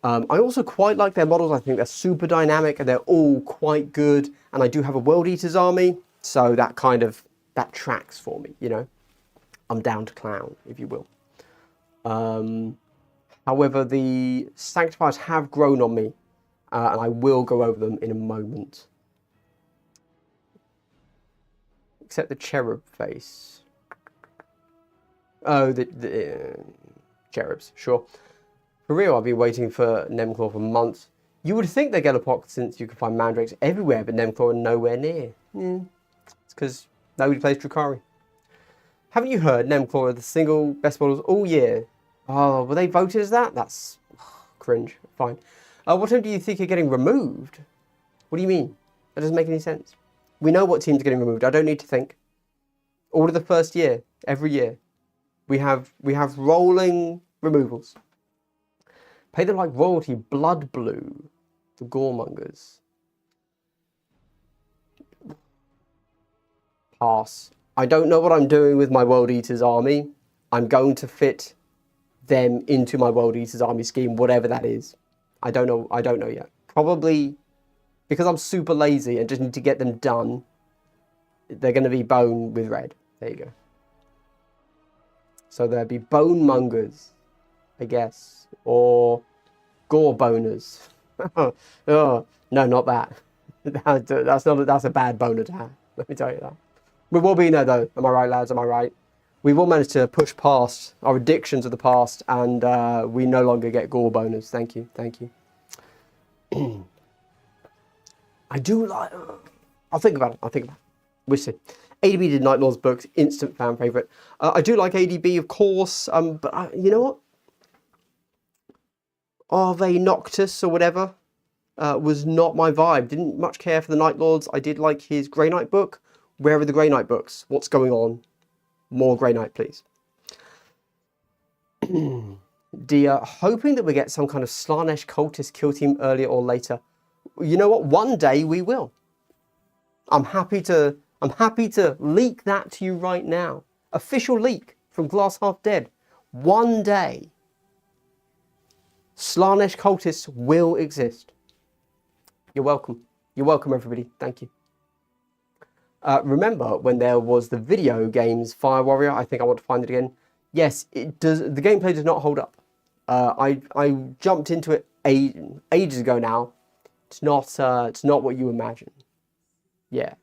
I also quite like their models. I think they're super dynamic and they're all quite good. And I do have a World Eaters army, so that tracks for me, you know. I'm down to clown, if you will. However, the Sanctifiers have grown on me, and I will go over them in a moment. Except the cherub face. Oh, the cherubs, sure. For real, I've been waiting for Nemclaw for months. You would think they'd get a pocket since you can find mandrakes everywhere, but Nemclaw are nowhere near. It's because nobody plays Drukhari. Haven't you heard Nemclaw are the single best models all year? Oh, were they voted as that? That's cringe. Fine. What team do you think are getting removed? What do you mean? That doesn't make any sense. We know what teams are getting removed. I don't need to think. All of the first year, every year, we have rolling removals. Pay them like royalty. Blood Blue, the Goremongers. Pass. I don't know what I'm doing with my World Eaters army. I'm going to fit them into my World Eaters army scheme, whatever that is. I don't know yet. Probably because I'm super lazy and just need to get them done. They're going to be bone with red. There you go. So there'll be bone mongers, I guess, or gore boners. Oh, no, not that. That's a bad boner to have. Let me tell you that. We will be in there though. Am I right, lads? Am I right? We will manage to push past our addictions of the past, and we no longer get gore boners. Thank you, thank you. I do like. I'll think about it. We'll see. ADB did Night Lord's books, instant fan favourite. I do like ADB, of course, but you know what? Arve Noctis or whatever was not my vibe. Didn't much care for the Night Lords. I did like his Grey Knight book. Where are the Grey Knight books? What's going on? More Grey Knight, please. Dear, hoping that we get some kind of Slanesh cultist kill team earlier or later. You know what? One day we will. I'm happy to leak that to you right now. Official leak from Glass Half Dead. One day, Slanesh cultists will exist. You're welcome. You're welcome, everybody. Thank you. Remember when there was the video games Fire Warrior? I think I want to find it again. Yes, it does. The gameplay does not hold up. I jumped into it ages ago now. It's not what you imagine. Yeah,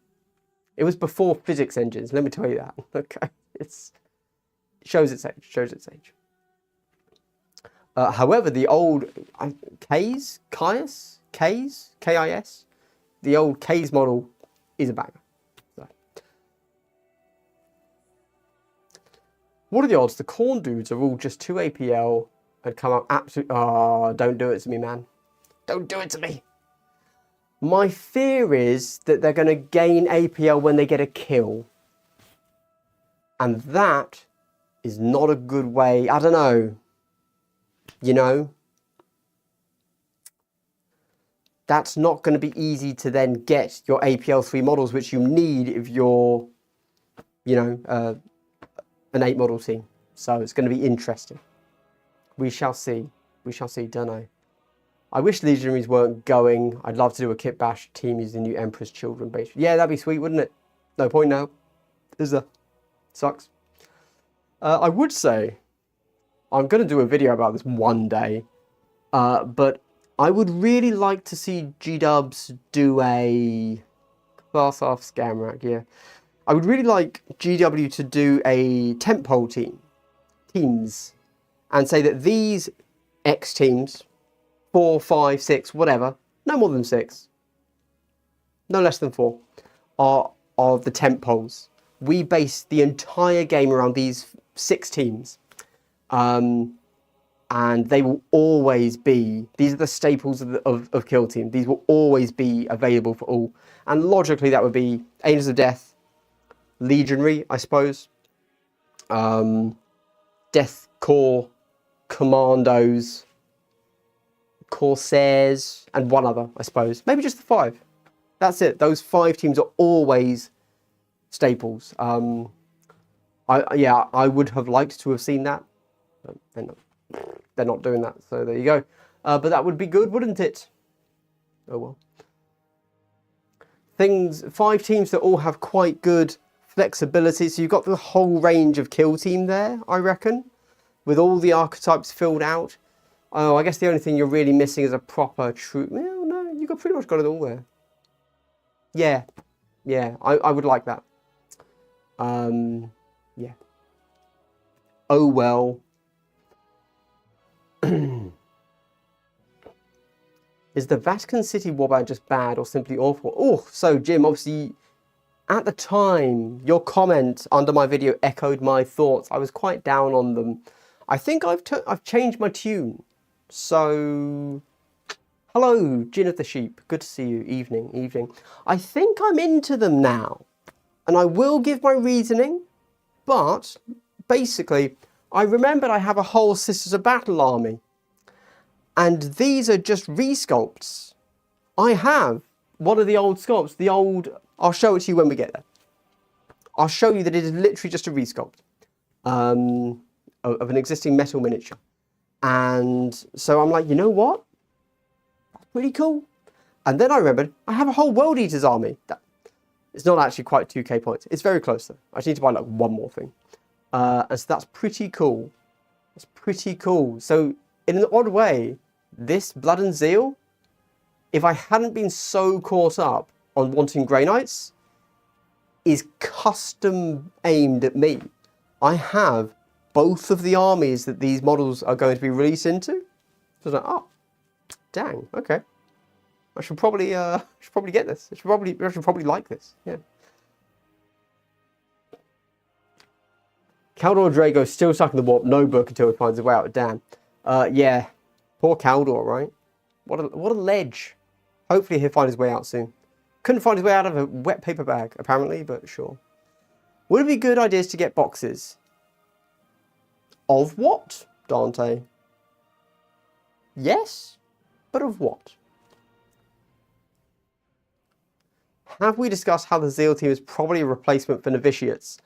it was before physics engines. Let me tell you that. Okay, it shows its age. However, the old K's, the old K's model is a banger. So. What are the odds the corn dudes are all just 2 APL and come up absolute? Oh, don't do it to me, man. Don't do it to me. My fear is that they're going to gain APL when they get a kill. And that is not a good way. I don't know. You know? That's not going to be easy to then get your APL 3 models, which you need if you're, you know, an 8 model team. So it's going to be interesting. We shall see. We shall see, don't I? I wish Legionaries weren't going. I'd love to do a kit bash team using the new Emperor's Children base. Yeah, that'd be sweet, wouldn't it? No point now. Is there? Sucks. I would say I'm going to do a video about this one day, but I would really like to see G-Dubs do a class off scam rack. Yeah, I would really like GW to do a tentpole teams, and say that these X teams, 4, 5, 6, whatever, no more than 6, no less than 4, are the tentpoles. We base the entire game around these 6 teams. And they will always be, these are the staples of Kill Team. These will always be available for all. And logically that would be Angels of Death, Legionary, I suppose, Death Corps, Commandos, Corsairs, and one other, I suppose. Maybe just the 5. That's it. Those 5 teams are always staples. Yeah, I would have liked to have seen that. They're not doing that, so there you go. But that would be good, wouldn't it? Oh well. 5 teams that all have quite good flexibility. So you've got the whole range of Kill Team there, I reckon, with all the archetypes filled out. Oh, I guess the only thing you're really missing is a proper troop. Well, no, you got pretty much got it all there. Yeah, yeah, I would like that. Yeah. Oh well. Is the Vatican City warband just bad or simply awful? Oh, so Jim, obviously, at the time, your comment under my video echoed my thoughts. I was quite down on them. I think I've changed my tune. So, hello, Gin of the Sheep. Good to see you. Evening. I think I'm into them now. And I will give my reasoning. But, basically, I remembered I have a whole Sisters of Battle army. And these are just resculpts. I have one of the old sculpts. I'll show it to you when we get there. I'll show you that it is literally just a resculpt of an existing metal miniature. And so I'm like, you know what? That's pretty cool. And then I remembered I have a whole World Eaters army. It's not actually quite 2k points. It's very close though. I just need to buy like one more thing. And so that's pretty cool. That's pretty cool. So in an odd way, this Blood and Zeal, if I hadn't been so caught up on wanting Grey Knights, is custom aimed at me. I have both of the armies that these models are going to be released into. So I was like, oh, dang, okay. I should probably get this. I should probably like this. Yeah. Caldor Drago still stuck in the warp. No book until he finds a way out. Damn. Yeah. Poor Caldor, right? What a ledge. Hopefully he'll find his way out soon. Couldn't find his way out of a wet paper bag, apparently, but sure. Would it be good ideas to get boxes? Of what, Dante? Yes, but of what? Have we discussed how the Zeal team is probably a replacement for novitiates?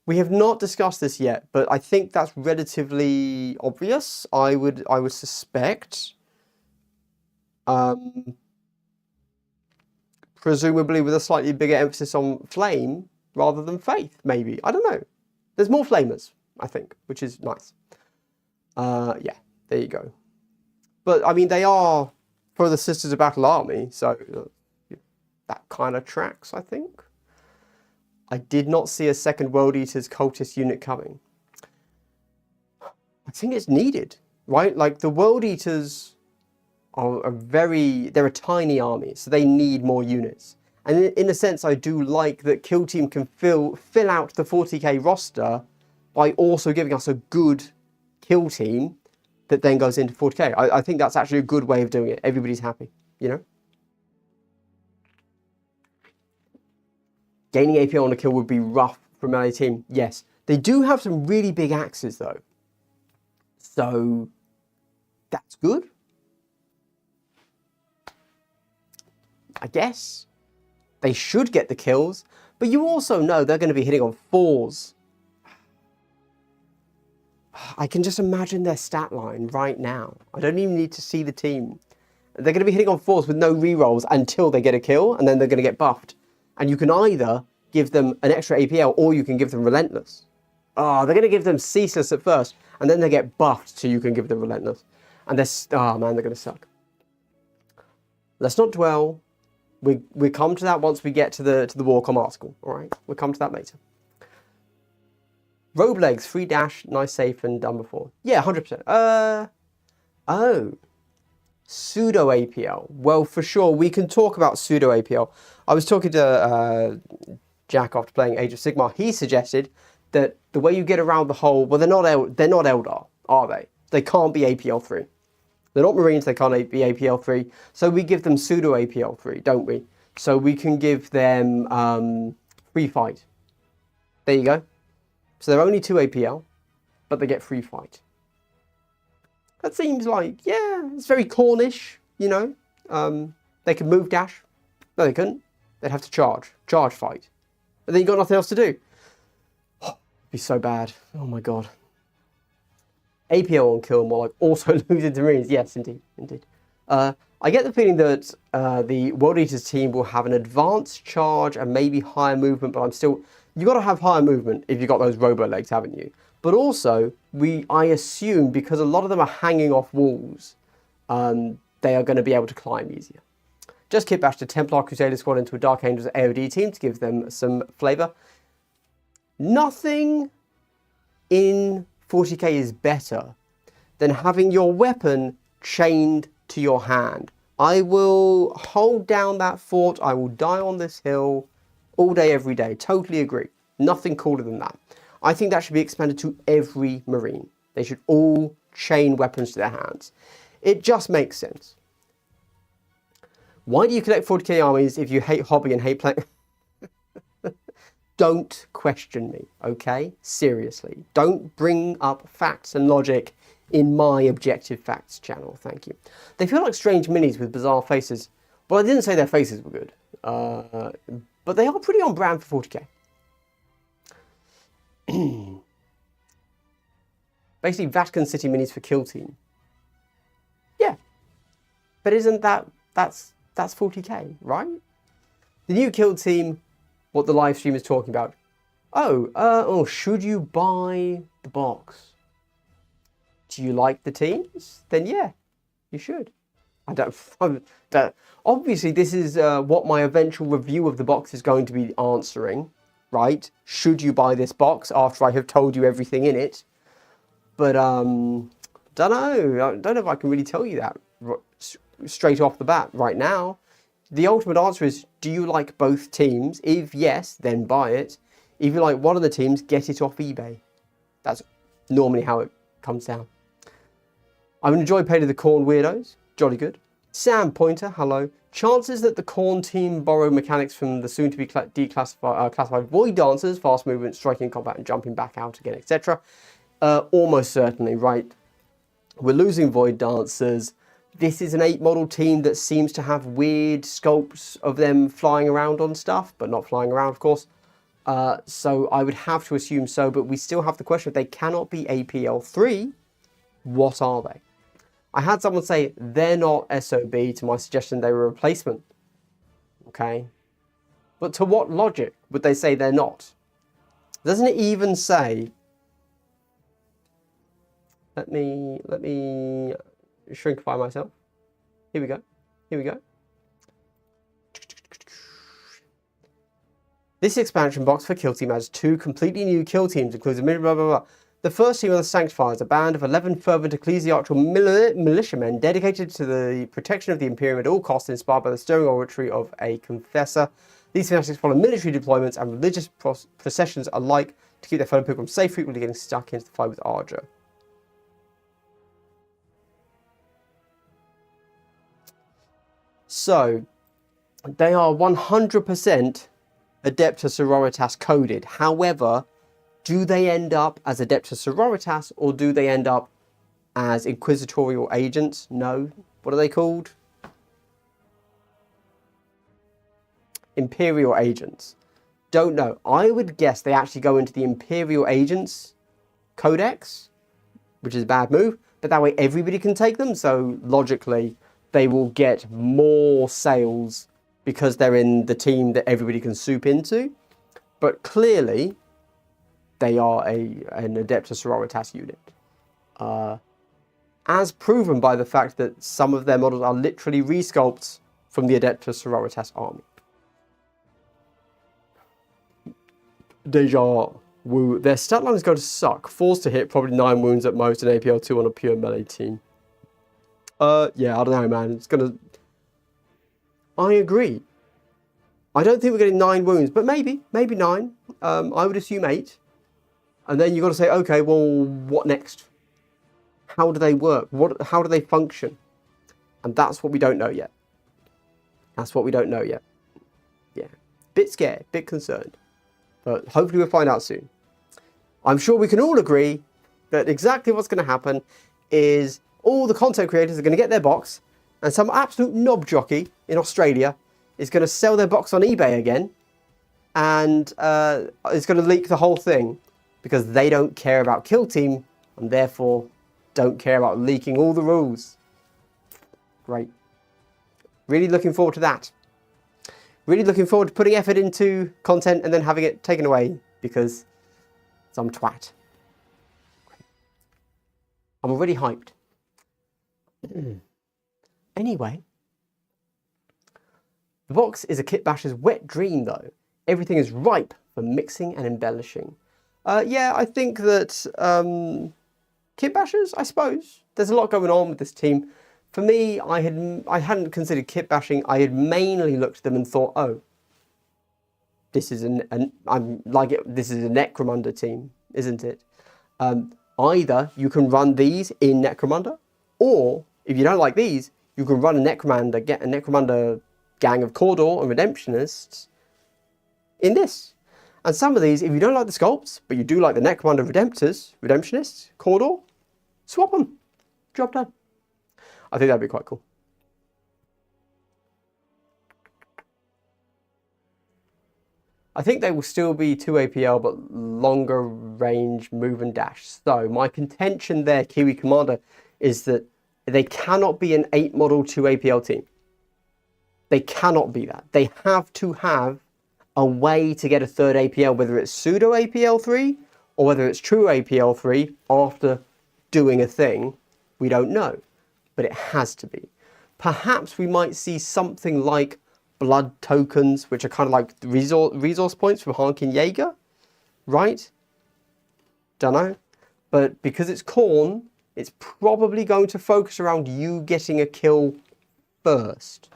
We have not discussed this yet, but I think that's relatively obvious. I would suspect. Presumably with a slightly bigger emphasis on flame rather than faith, maybe. I don't know. There's more flamers, I think, which is nice. Yeah, there you go. But, I mean, they are for the Sisters of Battle army, so that kind of tracks, I think. I did not see a second World Eaters cultist unit coming. I think it's needed, right? Like, the World Eaters are they're a tiny army, so they need more units. And in a sense, I do like that Kill Team can fill out the 40k roster by also giving us a good Kill Team that then goes into 40k. I think that's actually a good way of doing it. Everybody's happy, you know? Gaining AP on a kill would be rough for a melee team. Yes. They do have some really big axes, though. So, that's good. I guess. They should get the kills. But you also know they're going to be hitting on 4s. I can just imagine their stat line right now. I don't even need to see the team. They're going to be hitting on 4s with no rerolls until they get a kill, and then they're going to get buffed. And you can either give them an extra APL, or you can give them Relentless. Oh, they're going to give them Ceaseless at first, and then they get buffed so you can give them Relentless. And they're, oh man, they're going to suck. Let's not dwell. We come to that once we get to the Warcom article, all right? We'll come to that later. Robe legs, free dash, nice, safe, and done before. Yeah, 100%. Oh. Pseudo APL. Well, for sure, we can talk about pseudo APL. I was talking to Jack after playing Age of Sigmar. He suggested that the way you get around the whole, well, they're not Eldar, are they? They can't be APL 3. They're not Marines, they can't be APL 3. So we give them pseudo APL 3, don't we? So we can give them free fight. There you go. So they're only 2 APL, but they get free fight. That seems like, yeah, it's very Cornish, you know. They could move dash. No, they couldn't. They'd have to charge. Charge fight. But then you got nothing else to do. Oh, it'd be so bad. Oh my god. APL on kill more like also losing to Marines. Yes, indeed. Indeed. I get the feeling that the World Eaters team will have an advanced charge and maybe higher movement, but I'm still... You've got to have higher movement if you've got those robo legs, haven't you? But also, I assume, because a lot of them are hanging off walls, they are going to be able to climb easier. Just kit bashed a Templar Crusader squad into a Dark Angels AOD team to give them some flavour. Nothing in 40k is better than having your weapon chained to your hand. I will hold down that fort, I will die on this hill all day, every day. Totally agree. Nothing cooler than that. I think that should be expanded to every Marine. They should all chain weapons to their hands. It just makes sense. Why do you collect 40k armies if you hate hobby and hate playing? Don't question me, okay? Seriously. Don't bring up facts and logic in my Objective Facts channel, thank you. They feel like strange minis with bizarre faces. Well, I didn't say their faces were good. But they are pretty on brand for 40k. Basically, Vatican City minis for Kill Team. Yeah. But isn't that's 40k, right? The new Kill Team, what the live stream is talking about. Oh, should you buy the box? Do you like the teams? Then yeah, you should. Obviously, this is what my eventual review of the box is going to be answering, right? Should you buy this box after I have told you everything in it? But, don't know. I don't know if I can really tell you that straight off the bat right now. The ultimate answer is, do you like both teams? If yes, then buy it. If you like one of the teams, get it off eBay. That's normally how it comes down. I've enjoyed Pay to the Corn Weirdos. Jolly good. Sam Pointer, hello. Chances that the Corn team borrow mechanics from the soon-to-be classified Void Dancers, fast movement, striking combat, and jumping back out again, etc. Almost certainly, right? We're losing Void Dancers. This is an 8 model team that seems to have weird sculpts of them flying around on stuff, but not flying around, of course. So I would have to assume so, but we still have the question, if they cannot be APL 3, what are they? I had someone say they're not SOB to my suggestion they were a replacement. Okay. But to what logic would they say they're not? Doesn't it even say... Let me shrinkify myself. Here we go. Here we go. This expansion box for Kill Team has 2 completely new kill teams, includes a blah blah blah. The first team are the Sanctifiers, a band of 11 fervent ecclesiastical militiamen dedicated to the protection of the Imperium at all costs, inspired by the stirring oratory of a confessor. These fanatics follow military deployments and religious processions alike to keep their fellow pilgrims safe, frequently getting stuck into the fight with ardor. So, they are 100% Adeptus Sororitas coded. However, do they end up as Adeptus Sororitas, or do they end up as Inquisitorial Agents? No. What are they called? Imperial Agents. Don't know. I would guess they actually go into the Imperial Agents Codex, which is a bad move, but that way everybody can take them, so logically they will get more sales because they're in the team that everybody can soup into. But clearly, they are an Adeptus Sororitas unit. As proven by the fact that some of their models are literally resculpts from the Adeptus Sororitas army. Deja vu. Their stat line is going to suck. 4s to hit, probably 9 wounds at most, and APL 2 on a pure melee team. Yeah, I don't know, man. It's gonna... I agree. I don't think we're getting 9 wounds, but maybe 9. I would assume 8. And then you've got to say, okay, well, what next? How do they work? How do they function? And that's what we don't know yet. That's what we don't know yet. Yeah. Bit scared, bit concerned. But hopefully we'll find out soon. I'm sure we can all agree that exactly what's going to happen is all the content creators are going to get their box, and some absolute knob jockey in Australia is going to sell their box on eBay again, and is going to leak the whole thing because they don't care about Kill Team and therefore don't care about leaking all the rules. Great. Really looking forward to that. Really looking forward to putting effort into content and then having it taken away because some twat. I'm already hyped. Anyway, the box is a kit basher's wet dream though. Everything is ripe for mixing and embellishing. Yeah, I think that kit bashers, I suppose. There's a lot going on with this team. For me, I hadn't considered kit bashing. I had mainly looked at them and thought, oh, this is this is a Necromunda team, isn't it? Either you can run these in Necromunda, or if you don't like these, you can run a Necromunda gang of Cawdor and Redemptionists in this. And some of these, if you don't like the sculpts, but you do like the Necromunda Redemptionists, Cawdor, swap them. Job done. I think that'd be quite cool. I think they will still be 2 APL, but longer range move and dash. So my contention there, Kiwi Commander, is that they cannot be an 8 model 2 APL team. They cannot be that. They have to have a way to get a 3rd APL, whether it's pseudo APL 3 or whether it's true APL 3 after doing a thing. We don't know, but it has to be. Perhaps we might see something like blood tokens, which are kind of like resource points from Harkin Jaeger, right? Don't know. But because it's Khorne, it's probably going to focus around you getting a kill first.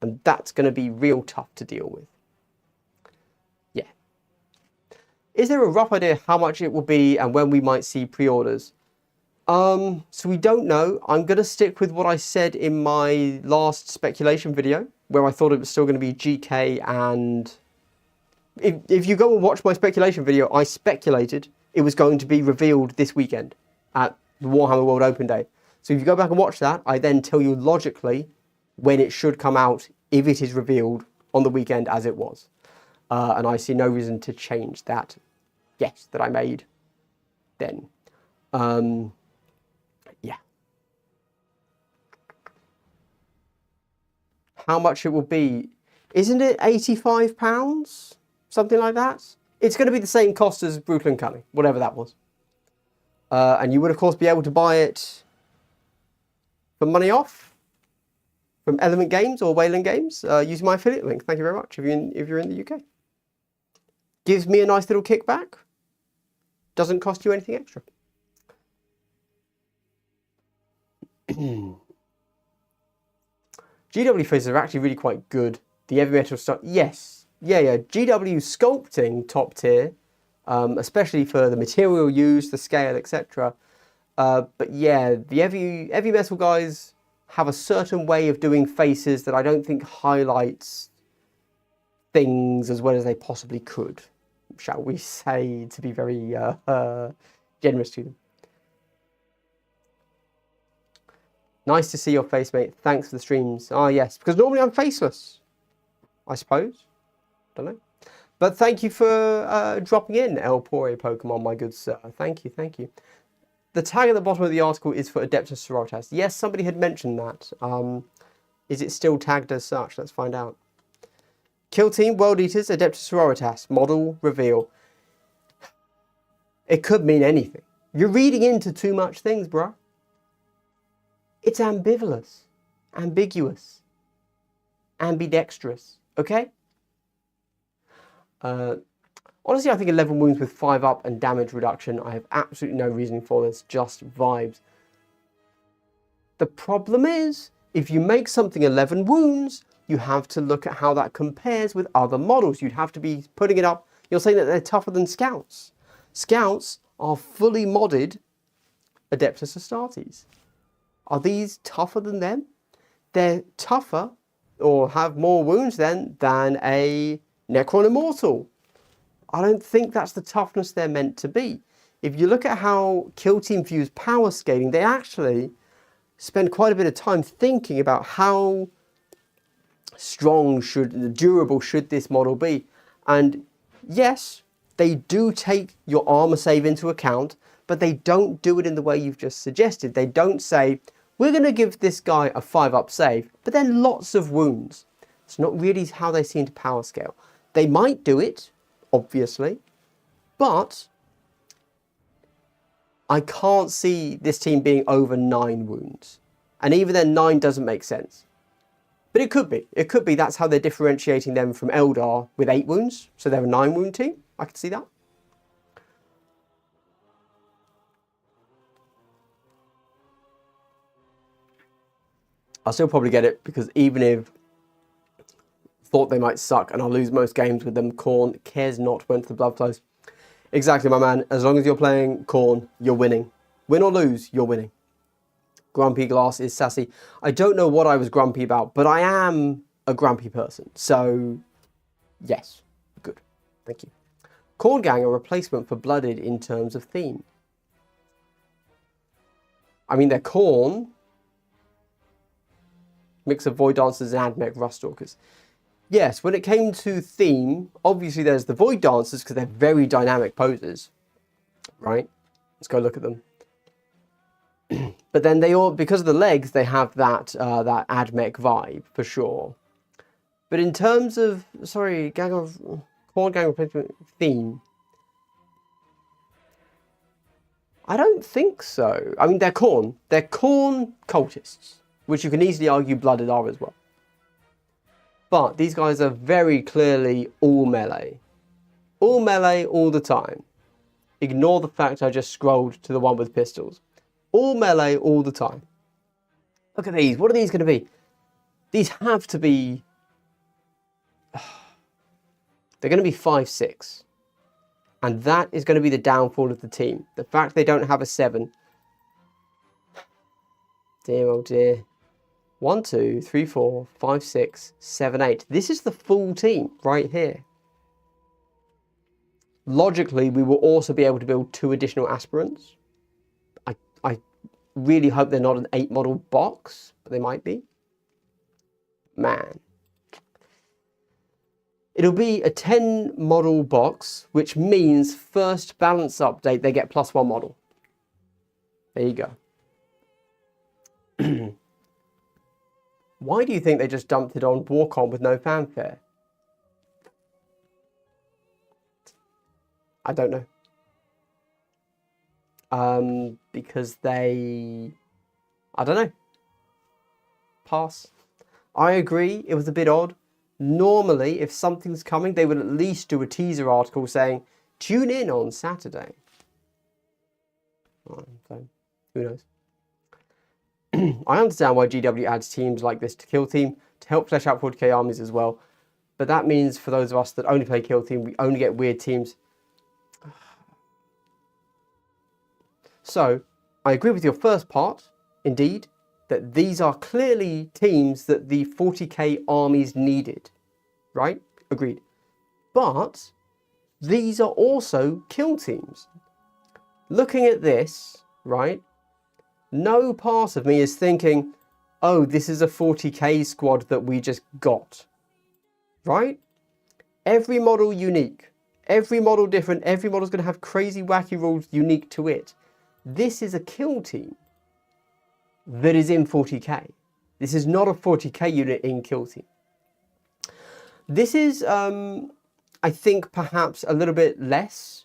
And that's going to be real tough to deal with. Yeah. Is there a rough idea how much it will be and when we might see pre-orders? So we don't know. I'm going to stick with what I said in my last speculation video, where I thought it was still going to be GK, and if you go and watch my speculation video, I speculated it was going to be revealed this weekend at the Warhammer World Open Day. So if you go back and watch that, I then tell you logically when it should come out if it is revealed on the weekend as it was. And I see no reason to change that guess that I made then. Yeah. How much it will be? Isn't it £85? Something like that? It's going to be the same cost as Brutal and Cunning, whatever that was. And you would, of course, be able to buy it for money off from Element Games or Wayland Games using my affiliate link. Thank you very much if you're in the UK. Gives me a nice little kickback. Doesn't cost you anything extra. GW faces are actually really quite good. The heavy metal stuff, yes. Yeah. GW sculpting top tier, especially for the material used, the scale, etc. But yeah, the heavy metal guys have a certain way of doing faces that I don't think highlights things as well as they possibly could, shall we say, to be very generous to them. Nice to see your face, mate. Thanks for the streams. Ah, yes, because normally I'm faceless, I suppose. Don't know. But thank you for dropping in, El Pore Pokemon, my good sir. Thank you, thank you. The tag at the bottom of the article is for Adeptus Sororitas. Yes, somebody had mentioned that. Is it still tagged as such? Let's find out. Kill Team, World Eaters, Adeptus Sororitas, model reveal. It could mean anything. You're reading into too much things, bro. It's ambivalent, ambiguous, ambidextrous, okay? Honestly, I think 11 wounds with 5 up and damage reduction, I have absolutely no reasoning for this, just vibes. The problem is, if you make something 11 wounds, you have to look at how that compares with other models. You'd have to be putting it up. You're saying that they're tougher than Scouts. Scouts are fully modded Adeptus Astartes. Are these tougher than them? They're tougher, or have more wounds then, than a Necron Immortal. I don't think that's the toughness they're meant to be. If you look at how Kill Team views power scaling, they actually spend quite a bit of time thinking about how strong durable should this model be. And yes, they do take your armor save into account, but they don't do it in the way you've just suggested. They don't say, we're going to give this guy a 5-up save, but then lots of wounds. It's not really how they seem to power scale. They might do it, obviously, but I can't see this team being over 9 wounds. And even then, 9 doesn't make sense. But it could be. It could be that's how they're differentiating them from Eldar with 8 wounds. So they're a 9-wound team. I can see that. I'll still probably get it, because even if thought they might suck and I'll lose most games with them, Khorne cares not when the blood flows. Exactly, my man. As long as you're playing Khorne, you're winning. Win or lose, you're winning. Grumpy Glass is sassy. I don't know what I was grumpy about, but I am a grumpy person. So, yes. Good. Thank you. Khorne Gang, a replacement for Blooded in terms of theme. I mean, they're Khorne. Mix of Void Dancers and Admech Ruststalkers. Yes, when it came to theme, obviously there's the Void Dancers because they're very dynamic poses, right? Let's go look at them. But then they all, because of the legs, they have that that Admech vibe for sure. But in terms of, sorry, Khorne Gang replacement theme, I don't think so. I mean, they're Khorne. They're Khorne cultists, which you can easily argue Blooded are as well. But these guys are very clearly all melee. All melee all the time. Ignore the fact I just scrolled to the one with pistols. All melee all the time. Look at these. What are these going to be? These have to be... They're going to be 5-6. And that is going to be the downfall of the team. The fact they don't have a 7. Dear, oh dear. 1, 2, 3, 4, 5, 6, 7, 8. This is the full team right here. Logically, we will also be able to build 2 additional aspirants. I really hope they're not an 8 model box, but they might be. Man. It'll be a 10 model box, which means first balance update, they get +1 model. There you go. Why do you think they just dumped it on Warcom with no fanfare? I don't know. Because they... I don't know. Pass. I agree, it was a bit odd. Normally, if something's coming, they would at least do a teaser article saying, tune in on Saturday. So, who knows? I understand why GW adds teams like this to Kill Team to help flesh out 40k armies as well. But that means for those of us that only play Kill Team, we only get weird teams. So, I agree with your first part, indeed, that these are clearly teams that the 40k armies needed. Right? Agreed. But these are also kill teams. Looking at this, right, no part of me is thinking, oh, this is a 40k squad that we just got. Right? Every model unique. Every model different. Every model's going to have crazy, wacky rules unique to it. This is a kill team that is in 40k. This is not a 40k unit in kill team. This is, I think, perhaps a little bit less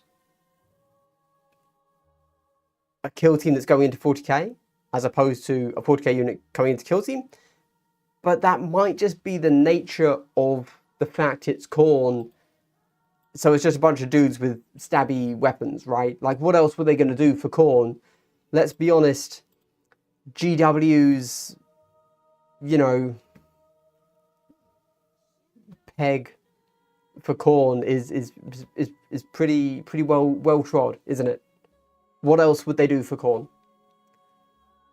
a kill team that's going into 40k, as opposed to a 40k unit coming into kill team. But that might just be the nature of the fact it's Khorne. So it's just a bunch of dudes with stabby weapons, right? Like, what else were they going to do for Khorne? Let's be honest, GW's, you know, peg for Khorne is pretty well trod, isn't it? What else would they do for Khorne?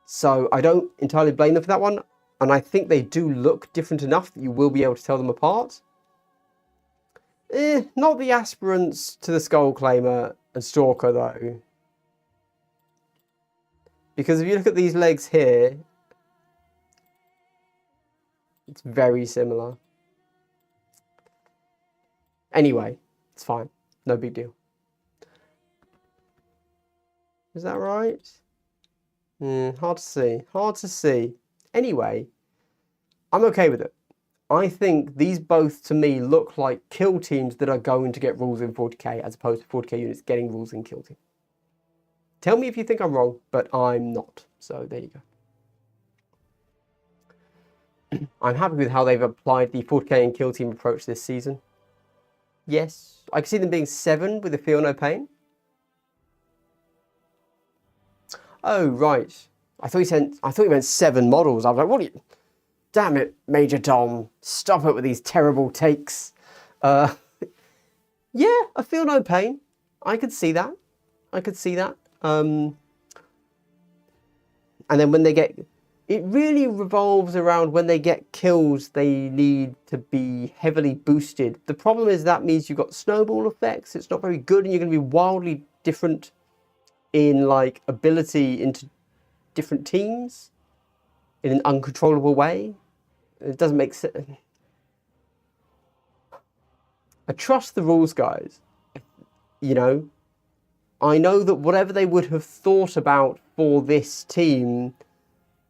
So I don't entirely blame them for that one, and I think they do look different enough that you will be able to tell them apart. Not the aspirants to the Skull Claimer and Stalker though. Because if you look at these legs here, it's very similar. Anyway, it's fine. No big deal. Is that right? Hard to see. Hard to see. Anyway, I'm okay with it. I think these both, to me, look like kill teams that are going to get rules in 40k as opposed to 40k units getting rules in kill team. Tell me if you think I'm wrong, but I'm not. So there you go. I'm happy with how they've applied the 40k and kill team approach this season. Yes, I can see them being 7 with the Feel No Pain. Oh, right. I thought you meant 7 models. I was like, what are you... Damn it, Major Dom. Stop it with these terrible takes. Yeah, I feel no pain. I could see that. I could see that. And then when they get... It really revolves around when they get kills, they need to be heavily boosted. The problem is that means you've got snowball effects. It's not very good, and you're going to be wildly different in, like, ability into different teams in an uncontrollable way. It doesn't make sense. I trust the rules guys. You know, I know that whatever they would have thought about for this team,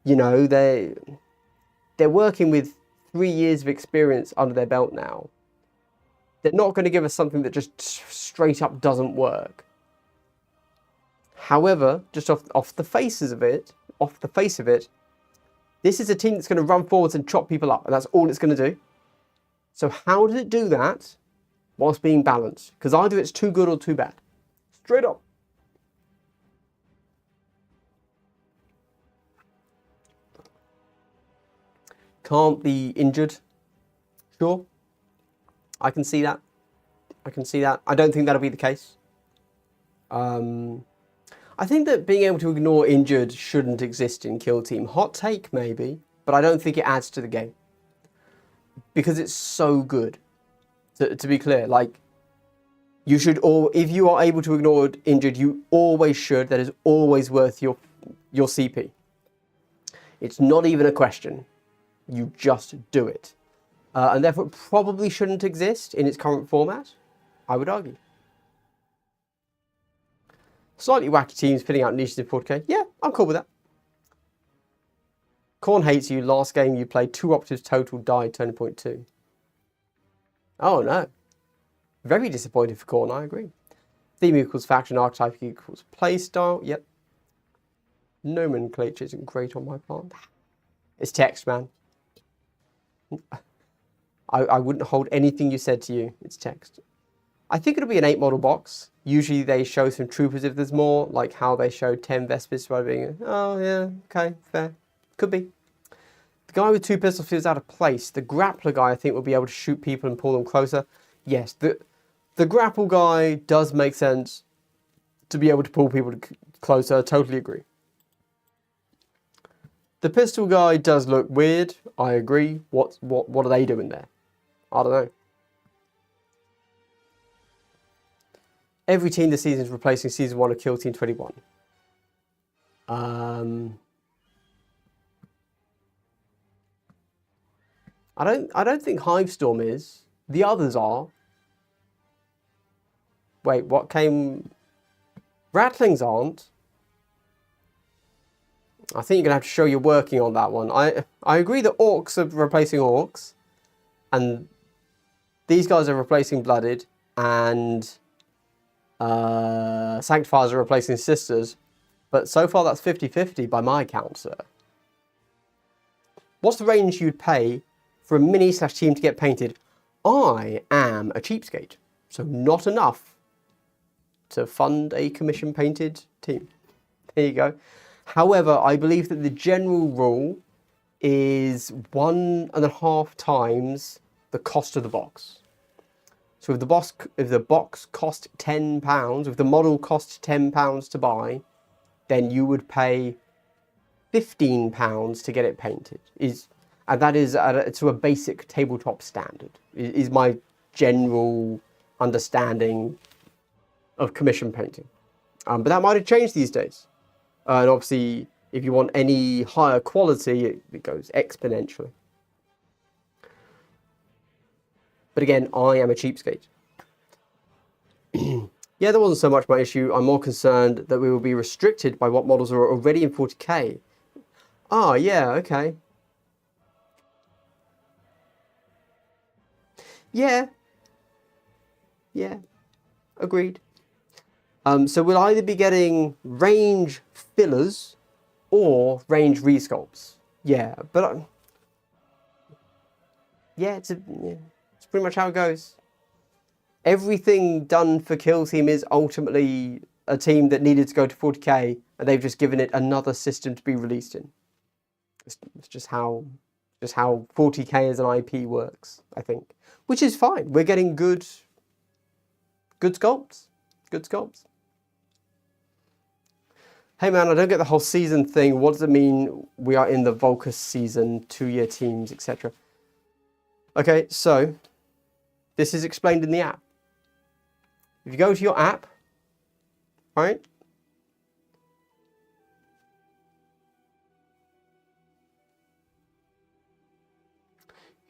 you know, they're working with 3 years of experience under their belt now. They're not going to give us something that just straight up doesn't work. However, just off the face of it, this is a team that's going to run forwards and chop people up, and that's all it's going to do. So how does it do that whilst being balanced? Because either it's too good or too bad. Straight up. Can't be injured. Sure. I can see that. I can see that. I don't think that'll be the case. I think that being able to ignore injured shouldn't exist in Kill Team. Hot take, maybe, but I don't think it adds to the game. Because it's so good. To be clear, like, you should if you are able to ignore injured, you always should. That is always worth your CP. It's not even a question. You just do it. And therefore it probably shouldn't exist in its current format, I would argue. Slightly wacky teams filling out niches in 40k. Yeah, I'm cool with that. Khorne hates you. Last game you played 2 operatives total, died, turning point 2. Oh no. Very disappointed for Khorne, I agree. Theme equals faction, archetype equals playstyle. Yep. Nomenclature isn't great on my part. It's text, man. I wouldn't hold anything you said to you. It's text. I think it'll be an 8 model box. Usually they show some troopers if there's more, like how they showed 10 Vespers by being, oh yeah, okay, fair. Could be. The guy with 2 pistols feels out of place. The grappler guy, I think, will be able to shoot people and pull them closer. Yes, the grapple guy does make sense to be able to pull people closer. Totally agree. The pistol guy does look weird. I agree. What are they doing there? I don't know. Every team this season is replacing Season 1 of Kill Team 21. I don't think Hivestorm is. The others are. Wait, what came? Rattlings aren't. I think you're gonna have to show you're working on that one. I agree that orcs are replacing orcs, and these guys are replacing Blooded, and Sanctifiers are replacing Sisters. But so far that's 50-50 by my count, sir. What's the range you'd pay for a mini/team to get painted? I am a cheapskate, so not enough to fund a commission painted team. There you go. However, I believe that the general rule is 1.5 times the cost of the box. So if the box cost £10, if the model cost £10 to buy, then you would pay £15 to get it painted. And that is to a basic tabletop standard, is my general understanding of commission painting. But that might have changed these days. And obviously, if you want any higher quality, it goes exponentially. But again, I am a cheapskate. Yeah, that wasn't so much my issue. I'm more concerned that we will be restricted by what models are already in 40k. Ah, yeah, okay. Yeah. Yeah, agreed. So we'll either be getting range fillers or range resculpts. Yeah, but yeah, it's pretty much how it goes. Everything done for Kill Team is ultimately a team that needed to go to 40k, and they've just given it another system to be released in. It's just how 40k as an IP works, I think, which is fine. We're getting good sculpts. Good sculpts. Hey man, I don't get the whole season thing. What does it mean we are in the Volcus season, 2-year teams, etc.? Okay, so this is explained in the app. If you go to your app, right?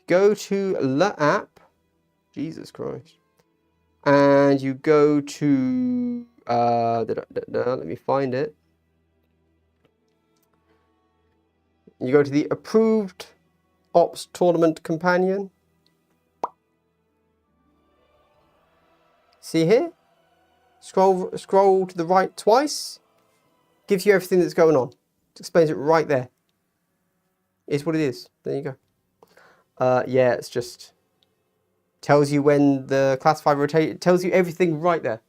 Go to the app, Jesus Christ, and you go to, let me find it. You go to the approved ops tournament companion. See here? Scroll to the right twice. Gives you everything that's going on. It explains it right there. It's what it is. There you go. Yeah, it's just tells you when the classified rotate. It tells you everything right there.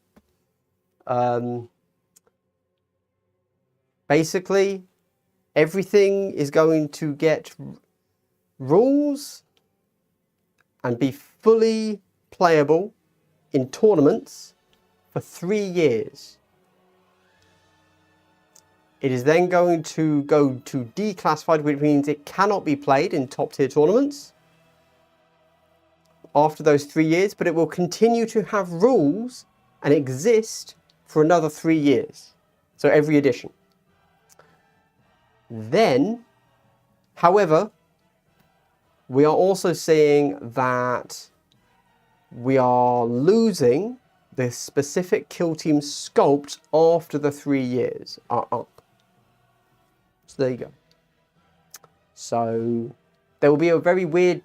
Basically, everything is going to get rules and be fully playable in tournaments for 3 years. It is then going to go to declassified, which means it cannot be played in top tier tournaments after those 3 years, but it will continue to have rules and exist for another 3 years. So every edition. Then, however, we are also seeing that we are losing the specific kill team sculpt after the 3 years are up. So there you go. So there will be a very weird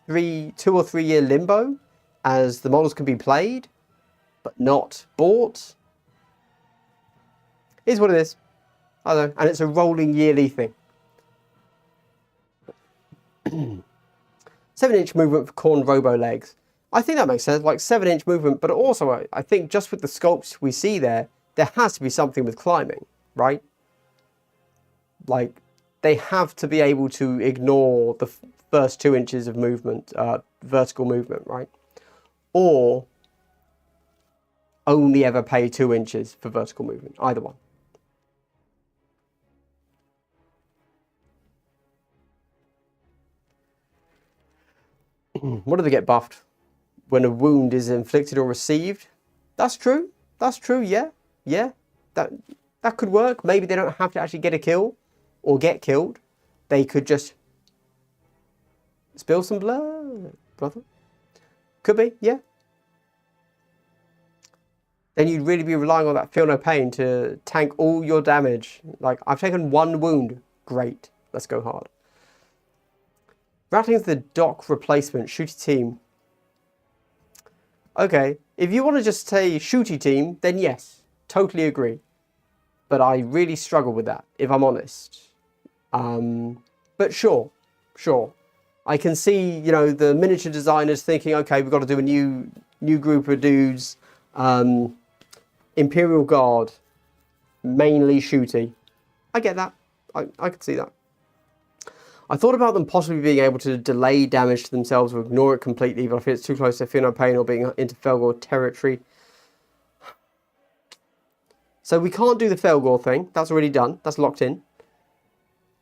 2 or 3 year limbo as the models can be played but not bought. Is what it is. I don't know. And it's a rolling yearly thing. 7-inch movement for corn robo legs. I think that makes sense, like 7-inch movement, but also I think just with the sculpts we see there has to be something with climbing, right? Like, they have to be able to ignore the first 2 inches of movement, vertical movement, right? Or only ever pay 2 inches for vertical movement, either one. What do they get buffed? When a wound is inflicted or received? That's true. That's true, yeah. Yeah. That could work. Maybe they don't have to actually get a kill or get killed. They could just spill some blood, brother. Could be, yeah. Then you'd really be relying on that feel no pain to tank all your damage. Like, I've taken 1 wound. Great. Let's go hard. Rattling's the dock replacement. Shooty team. Okay, if you want to just say shooty team, then yes, totally agree. But I really struggle with that, if I'm honest. But sure. I can see, you know, the miniature designers thinking, okay, we've got to do a new group of dudes. Imperial Guard, mainly shooty. I get that. I can see that. I thought about them possibly being able to delay damage to themselves or ignore it completely, but I feel it's too close to feel no pain or being into Felgor territory. So we can't do the Felgor thing. That's already done. That's locked in.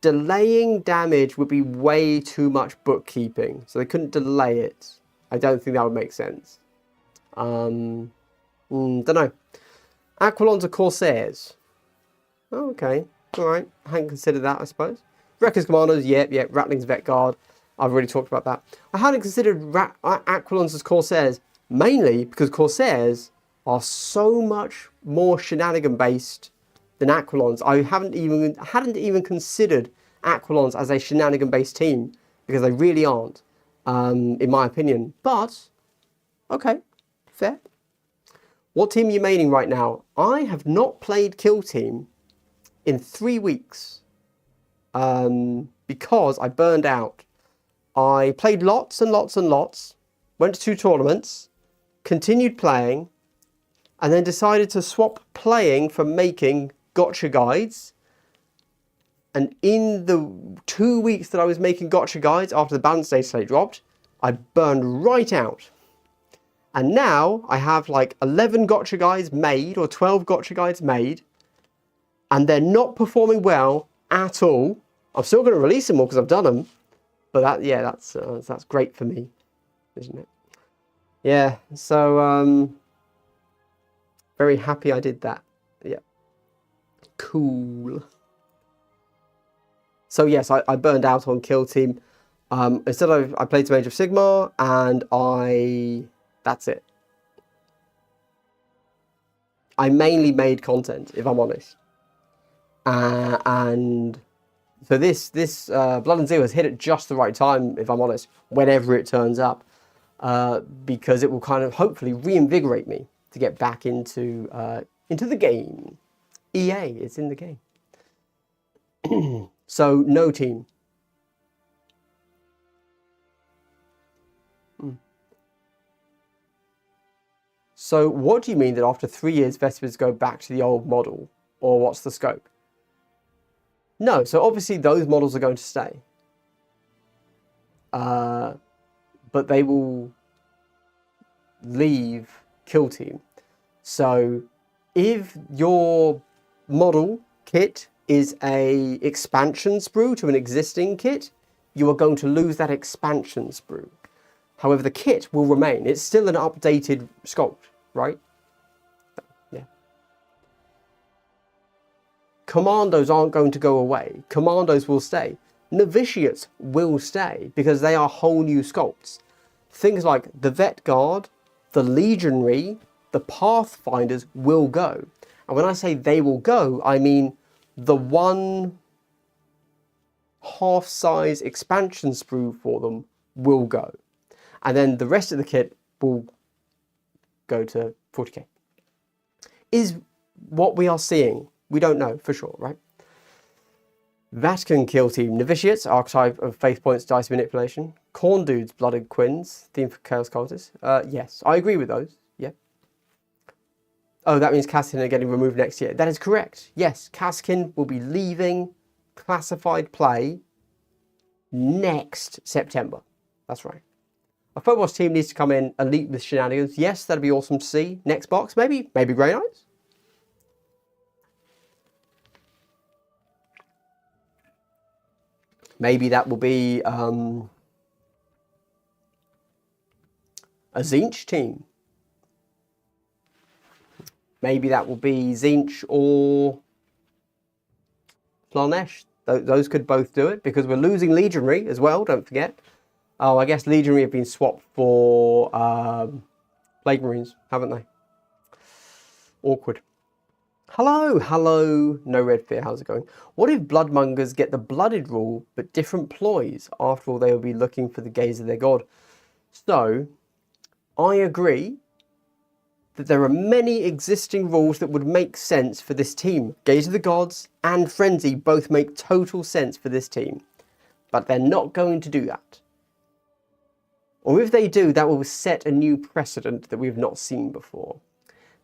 Delaying damage would be way too much bookkeeping, so they couldn't delay it. I don't think that would make sense. Don't know. Aquilons are Corsairs. Oh, okay. Alright. I hadn't considered that, I suppose. Wreckers Commandos, yep. Rattling's Vet Guard. I've already talked about that. I hadn't considered Aquilons as Corsairs, mainly because Corsairs are so much more shenanigan based than Aquilons. I hadn't even considered Aquilons as a shenanigan based team because they really aren't, in my opinion. But okay, fair. What team are you maining right now? I have not played Kill Team in 3 weeks because I burned out. I played lots and lots, went to 2 tournaments, continued playing, and then decided to swap playing for making gotcha guides. And in the 2 weeks that I was making gotcha guides after the balance day slate dropped, I burned right out. And now I have like 11 gotcha guides made or 12 gotcha guides made, and they're not performing well at all. I'm still going to release them all because I've done them, but that's great for me, isn't it? Yeah, so very happy I did that. Yeah, cool. So yes, I burned out on Kill Team. Instead I played some Age of Sigmar, and that's it. I mainly made content, if I'm honest. And so this Blood and Zeal has hit at just the right time, if I'm honest, whenever it turns up, because it will kind of hopefully reinvigorate me to get back into the game. EA is in the game. So no team. So what do you mean that after 3 years Vespers go back to the old model, or what's the scope? No, so obviously those models are going to stay. But they will leave Kill Team. So if your model kit is a expansion sprue to an existing kit, you are going to lose that expansion sprue. However, the kit will remain. It's still an updated sculpt, right? Yeah. Commandos aren't going to go away. Commandos will stay. Novitiates will stay because they are whole new sculpts. Things like the Vet Guard, the Legionary, the Pathfinders will go. And when I say they will go, I mean the one half-size expansion sprue for them will go. And then the rest of the kit will go to 40k. Is what we are seeing. We don't know for sure, right? Vatican Kill Team. Novitiates, archetype of Faith Points, Dice Manipulation. Corn Dudes, Blooded Quins, theme for Chaos Cultists. Yes, I agree with those. Yeah. Oh, that means Kaskin are getting removed next year. That is correct. Yes, Kaskin will be leaving classified play next September. That's right. A Phobos team needs to come in elite with shenanigans. Yes, that'd be awesome to see. Next box, maybe Grey Knights. Maybe that will be a Zinch team. Maybe that will be Zinch or Slanesh. Those could both do it because we're losing Legionary as well, don't forget. Oh, I guess Legionary have been swapped for Plague Marines, haven't they? Awkward. Hello, no red fear, how's it going? What if Bloodmongers get the blooded rule, but different ploys? After all, they will be looking for the gaze of their god. So, I agree that there are many existing rules that would make sense for this team. Gaze of the Gods and Frenzy both make total sense for this team, but they're not going to do that. Or if they do, that will set a new precedent that we've not seen before.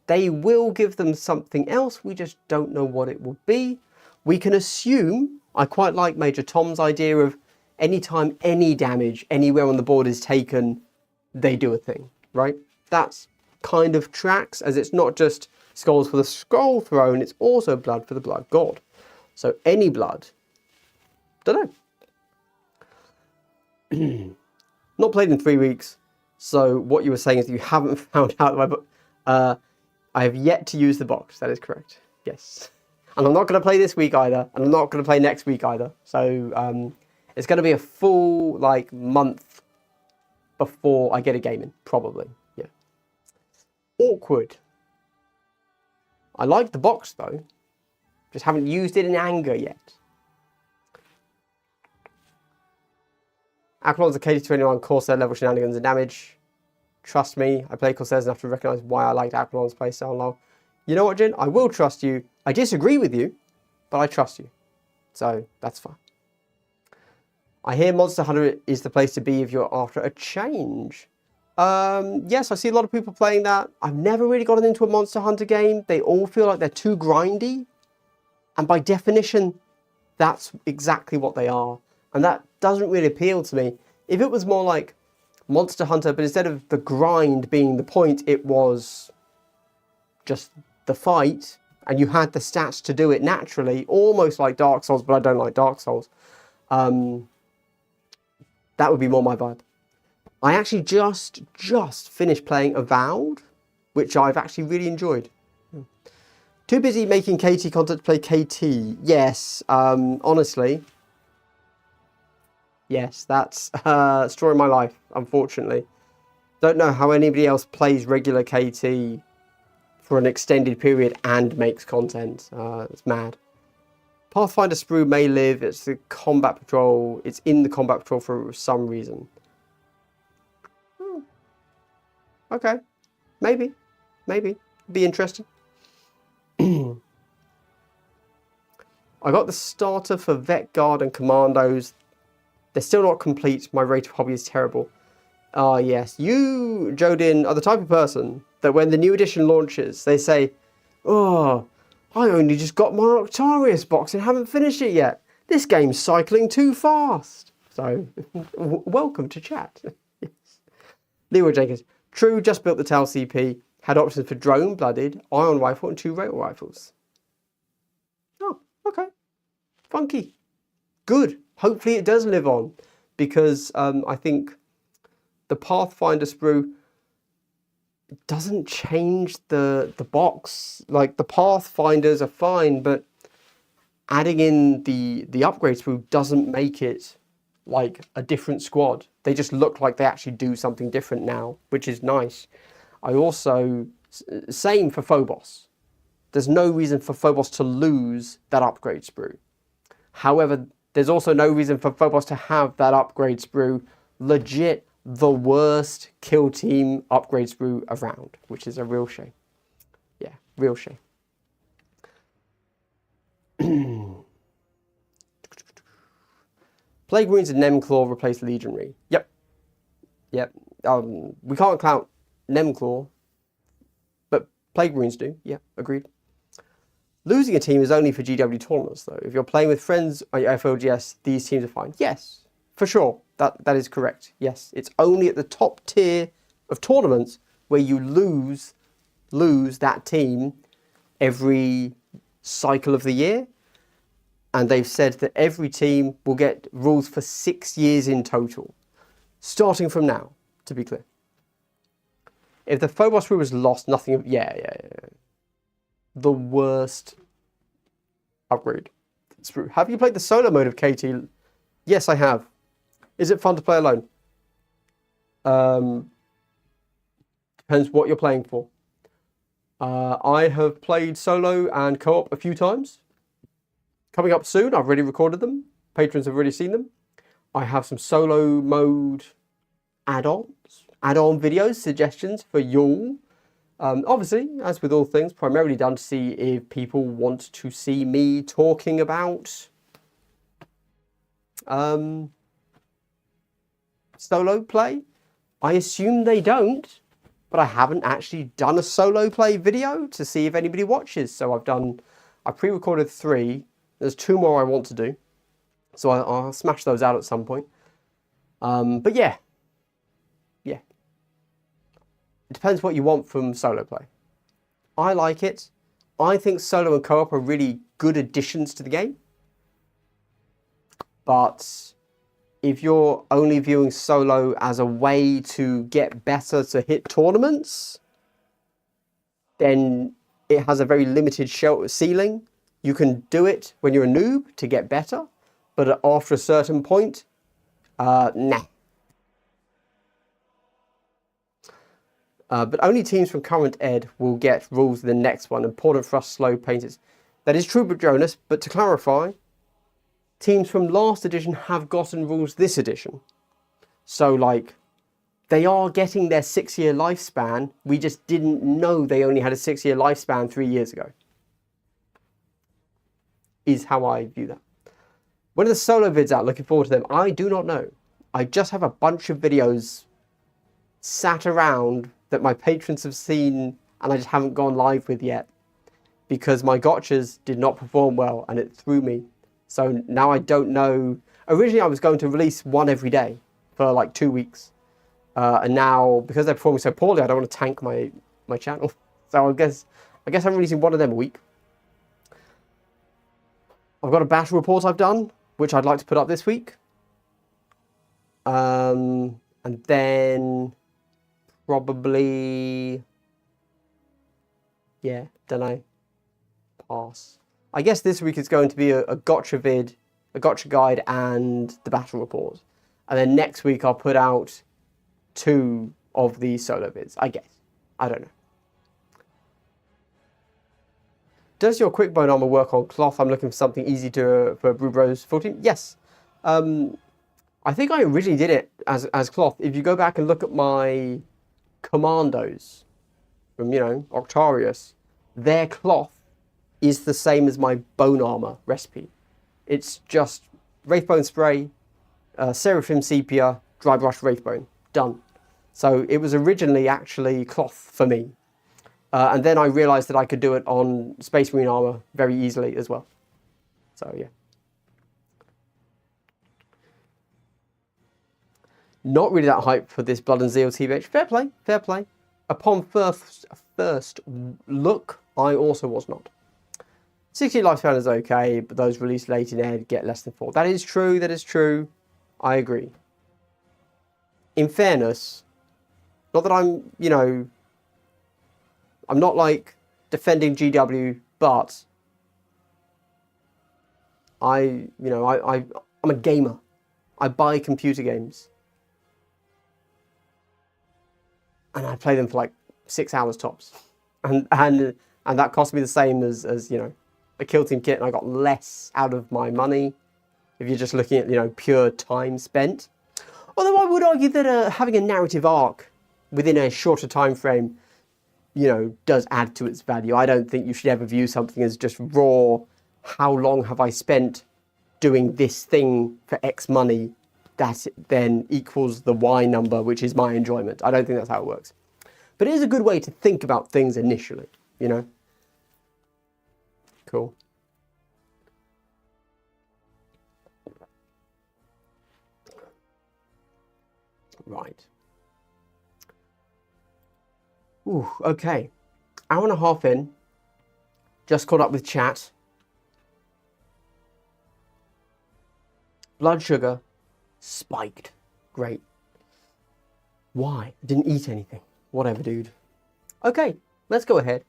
They will give them something else, we just don't know what it will be. We can assume, I quite like Major Tom's idea of anytime any damage anywhere on the board is taken, they do a thing, right? That's kind of tracks, as it's not just skulls for the skull throne, it's also blood for the blood god. So any blood, don't know. Not played in 3 weeks, so what you were saying is that you haven't found out my book. I have yet to use the box, that is correct, yes. And I'm not going to play this week either, and I'm not going to play next week either. So it's going to be a full month before I get a game in, probably, yeah. Awkward. I like the box though, just haven't used it in anger yet. Aquilons are catered to anyone Corsair level shenanigans and damage. Trust me, I play Corsairs enough to recognise why I liked Aquilon's playstyle now. You know what, Jin? I will trust you. I disagree with you, but I trust you. So, that's fine. I hear Monster Hunter is the place to be if you're after a change. Yes, I see a lot of people playing that. I've never really gotten into a Monster Hunter game. They all feel like they're too grindy. And by definition, that's exactly what they are. And that doesn't really appeal to me. If it was more like Monster Hunter, but instead of the grind being the point, it was just the fight, and you had the stats to do it naturally, almost like Dark Souls, but I don't like Dark Souls. That would be more my vibe. I actually just finished playing Avowed, which I've actually really enjoyed. Too busy making KT content to play KT. Yes, honestly. Yes, that's a story of my life, unfortunately. Don't know how anybody else plays regular KT for an extended period and makes content. It's mad. Pathfinder Sprue may live. It's the combat patrol. It's in the combat patrol for some reason. Okay. Maybe. Be interesting. I got the starter for Vet Guard and Commandos. They're still not complete. My rate of hobby is terrible. Ah, yes. You, Jodin, are the type of person that when the new edition launches, they say, oh, I only just got my Octarius box and haven't finished it yet. This game's cycling too fast. So, welcome to chat. Yes. Leroy Jenkins. True, just built the Tal CP. Had options for drone, blooded, ion rifle, and 2 rail rifles. Oh, okay. Funky. Good. Hopefully it does live on, because I think the Pathfinder sprue doesn't change the box. Like, the Pathfinders are fine, but adding in the upgrade sprue doesn't make it like a different squad. They just look like they actually do something different now, which is nice. I also, same for Phobos. There's no reason for Phobos to lose that upgrade sprue. However, there's also no reason for Phobos to have that upgrade sprue. Legit the worst kill team upgrade sprue around, which is a real shame. Yeah, real shame. Plague Runes and Nemclaw replace Legionary. Yep. We can't count Nemclaw, but Plague Runes do. Yeah, agreed. Losing a team is only for GW tournaments, though. If you're playing with friends on your FLGS, these teams are fine. Yes, for sure. That is correct. Yes, it's only at the top tier of tournaments where you lose that team every cycle of the year. And they've said that every team will get rules for 6 years in total, starting from now, to be clear. If the Phobos sprue was lost, nothing... Yeah. The worst upgrade sprue. Have you played the solo mode of KT? Yes, I have. Is it fun to play alone? Depends what you're playing for. I have played solo and co-op a few times. Coming up soon, I've already recorded them. Patrons have already seen them. I have some solo mode add-ons, add-on videos, suggestions for y'all. Obviously, as with all things, primarily done to see if people want to see me talking about solo play. I assume they don't, but I haven't actually done a solo play video to see if anybody watches. So I pre-recorded 3. There's 2 more I want to do. So I'll smash those out at some point. But yeah. It depends what you want from solo play. I like it. I think solo and co-op are really good additions to the game. But if you're only viewing solo as a way to get better to hit tournaments, then it has a very limited ceiling. You can do it when you're a noob to get better, but after a certain point, nah. But only teams from current ed will get rules in the next one. Important for us slow painters. That is true, but Jonas. But to clarify, teams from last edition have gotten rules this edition. So, like, they are getting their 6-year lifespan. We just didn't know they only had a 6-year lifespan 3 years ago. Is how I view that. When are the solo vids out? Looking forward to them. I do not know. I just have a bunch of videos sat around that my patrons have seen and I just haven't gone live with yet because my gotchas did not perform well and it threw me. So now I don't know. Originally I was going to release one every day for like 2 weeks. And now because they're performing so poorly, I don't want to tank my channel. So I guess I'm releasing one of them a week. I've got a battle report I've done, which I'd like to put up this week. And then probably, yeah, don't know, pass. I guess this week is going to be a gotcha vid, a gotcha guide, and the battle report. And then next week I'll put out 2 of the solo vids, I guess. I don't know. Does your quick bone armor work on cloth? I'm looking for something easy for Brew Bros 14. Yes. I think I originally did it as cloth. If you go back and look at my commandos from, Octarius, their cloth is the same as my bone armor recipe. It's just Wraithbone spray, Seraphim sepia, dry brush Wraithbone. Done. So it was originally actually cloth for me. And then I realized that I could do it on Space Marine armor very easily as well. So yeah. Not really that hype for this Blood and Zeal TBH. Fair play, fair play. Upon first look, I also was not. 60 lifespan is okay, but those released late in ed get less than 4. That is true, that is true. I agree. In fairness, not that I'm, I'm not like defending GW, but I'm a gamer. I buy computer games. And I play them for like 6 hours tops. And that cost me the same as a Kill Team kit, and I got less out of my money if you're just looking at, pure time spent. Although I would argue that having a narrative arc within a shorter time frame, does add to its value. I don't think you should ever view something as just raw, how long have I spent doing this thing for X money, that then equals the Y number, which is my enjoyment. I don't think that's how it works. But it is a good way to think about things initially, Cool. Right. Ooh, okay. Hour and a half in. Just caught up with chat. Blood sugar spiked. Great. Why? I didn't eat anything. Whatever, dude. Okay, let's go ahead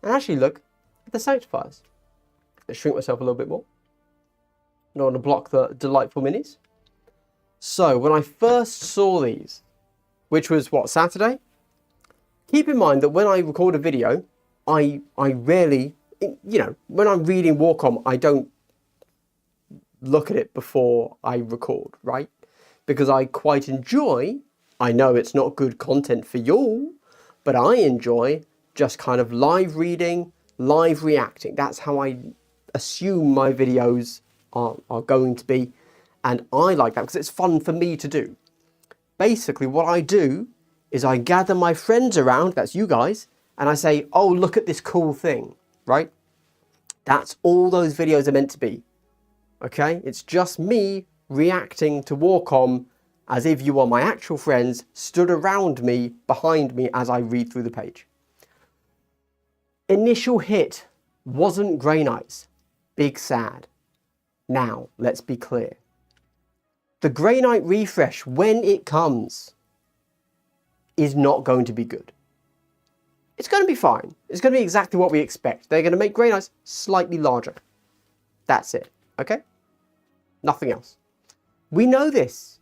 and actually look at the sanctifiers. Let's shrink myself a little bit more. I don't want to block the delightful minis. So, when I first saw these, which was, Saturday? Keep in mind that when I record a video, I rarely, when I'm reading Warcom, I don't look at it before I record, right? Because I quite enjoy, I know it's not good content for y'all, But I enjoy just kind of live reading, live reacting. That's how I assume my videos are going to be. And I like that because it's fun for me to do. Basically, what I do is I gather my friends around, that's you guys, and I say, oh, look at this cool thing, right? That's all those videos are meant to be, okay? It's just me reacting to Warcom as if you are my actual friends stood around me, behind me as I read through the page. Initial hit wasn't Grey Knights. Big sad. Now, let's be clear. The Grey Knight refresh, when it comes, is not going to be good. It's going to be fine. It's going to be exactly what we expect. They're going to make Grey Knights slightly larger. That's it, okay? Nothing else. We know this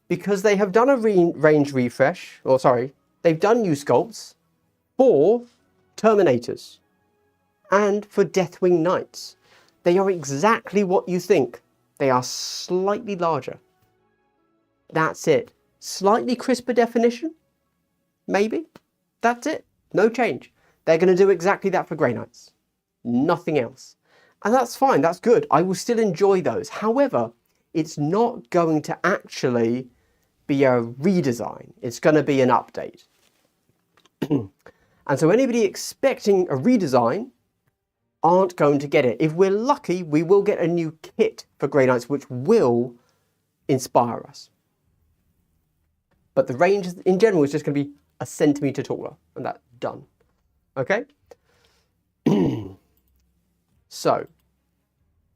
because they have done a range refresh, or sorry, they've done new sculpts for Terminators and for Deathwing Knights. They are exactly what you think. They are slightly larger. That's it. Slightly crisper definition? Maybe. That's it. No change. They're going to do exactly that for Grey Knights. Nothing else. And that's fine. That's good. I will still enjoy those. However, it's not going to actually be a redesign. It's going to be an update. And so anybody expecting a redesign aren't going to get it. If we're lucky, we will get a new kit for Grey Knights, which will inspire us. But the range in general is just going to be a centimetre taller, and that's done. Okay? So,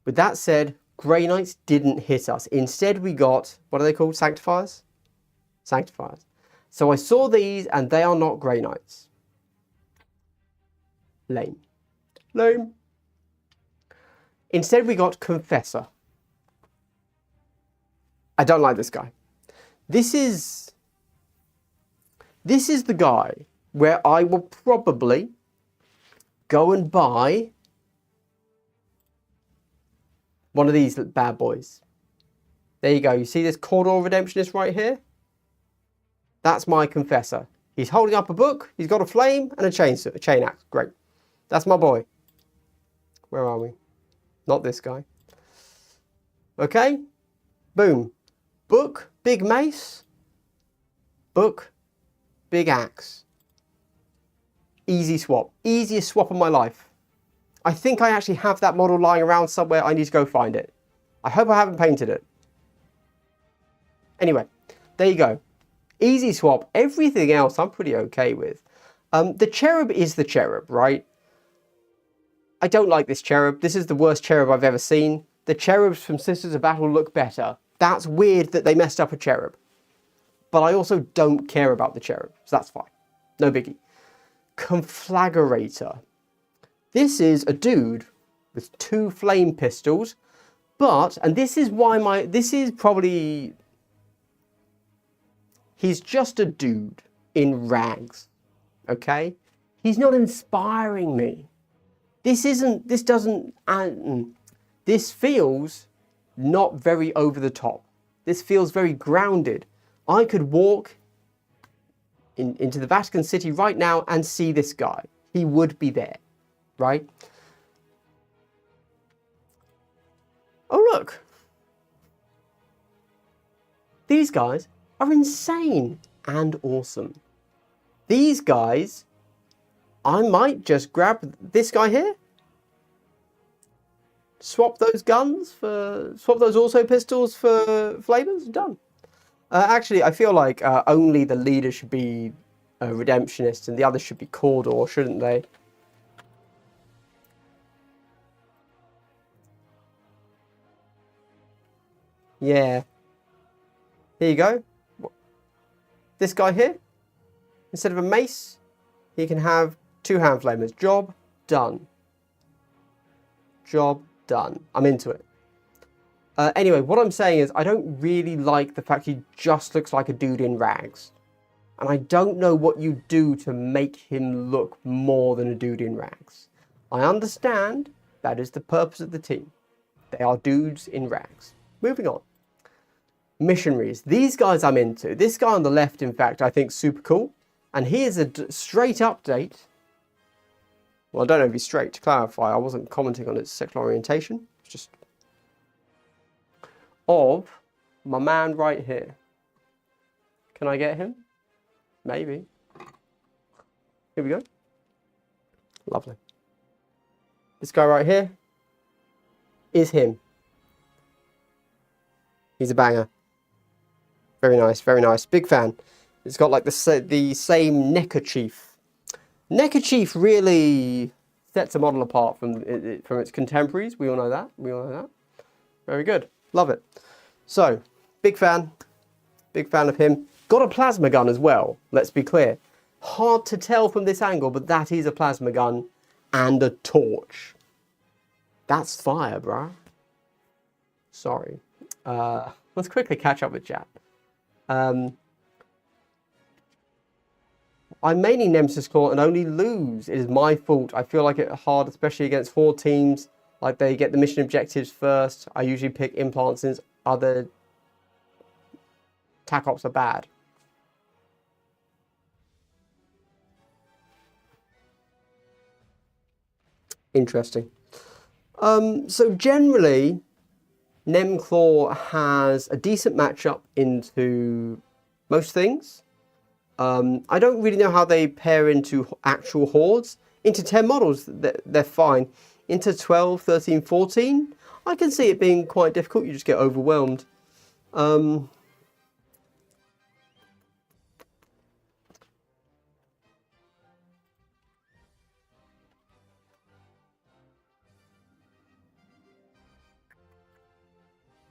with that said, Grey Knights didn't hit us. Instead, we got, what are they called? Sanctifiers? Sanctifiers. So I saw these, and they are not Grey Knights. Lame. Lame. Instead, we got Confessor. I don't like this guy. This is the guy where I will probably go and buy one of these bad boys. There you go. You see this Corridor Redemptionist right here? That's my Confessor. He's holding up a book. He's got a flame and a chain axe. Great. That's my boy. Where are we? Not this guy. Okay. Boom. Book, big mace. Book, big axe. Easy swap. Easiest swap of my life. I think I actually have that model lying around somewhere. I need to go find it. I hope I haven't painted it. Anyway, there you go. Easy swap. Everything else I'm pretty okay with. The cherub is the cherub, right? I don't like this cherub. This is the worst cherub I've ever seen. The cherubs from Sisters of Battle look better. That's weird that they messed up a cherub. But I also don't care about the cherub, so that's fine. No biggie. Conflagrator. This is a dude with 2 flame pistols, but, and this is why this is probably, he's just a dude in rags, okay? He's not inspiring me. This feels not very over the top. This feels very grounded. I could walk into the Vatican City right now and see this guy. He would be there, right? Oh, look. These guys are insane and awesome. These guys, I might just grab this guy here. Swap those guns for, swap those auto pistols for flamers, done. Actually, I feel like only the leader should be a redemptionist and the others should be Corridor, shouldn't they? Yeah. Here you go. This guy here, instead of a mace, he can have 2 hand flamers. Job done. Job done. I'm into it. Anyway, what I'm saying is I don't really like the fact he just looks like a dude in rags. And I don't know what you do to make him look more than a dude in rags. I understand that is the purpose of the team. They are dudes in rags. Moving on. Missionaries. These guys I'm into. This guy on the left, in fact, I think super cool. And here's a straight update. Well, I don't know if he's straight, to clarify. I wasn't commenting on its sexual orientation. It's just of my man right here. Can I get him? Maybe. Here we go. Lovely. This guy right here is him. He's a banger. Very nice, very nice. Big fan. It's got like the same neckerchief. Neckerchief really sets a model apart from its contemporaries. We all know that. We all know that. Very good. Love it. So, big fan. Big fan of him. Got a plasma gun as well, let's be clear. Hard to tell from this angle, but that is a plasma gun and a torch. That's fire, bruh. Sorry. Let's quickly catch up with chat. I mainly Nemesis Claw and only lose. It is my fault. I feel like it's hard, especially against 4 teams. Like they get the mission objectives first. I usually pick implants since other tac ops are bad. Interesting. So generally, Nemclaw has a decent matchup into most things. I don't really know how they pair into actual hordes. Into 10 models, they're fine. Into 12, 13, 14, I can see it being quite difficult. You just get overwhelmed.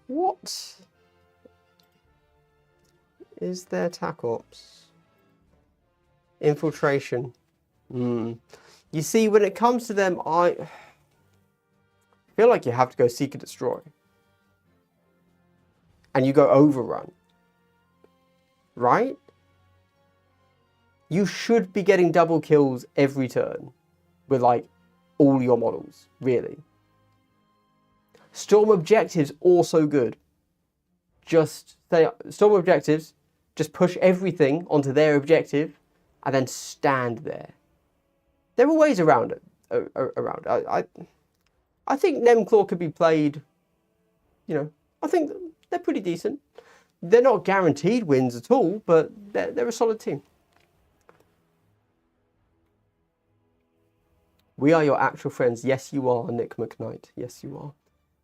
What is their tac ops? Infiltration. You see, when it comes to them, I feel like you have to go seek and destroy. And you go overrun. Right? You should be getting double kills every turn with like all your models, really. Storm objectives also good. Just say storm objectives, just push everything onto their objective and then stand there. There are ways around it. I think Nemclaw could be played, you know, I think they're pretty decent. They're not guaranteed wins at all, but they're a solid team. We are your actual friends. Yes, you are, Nick McKnight. Yes, you are.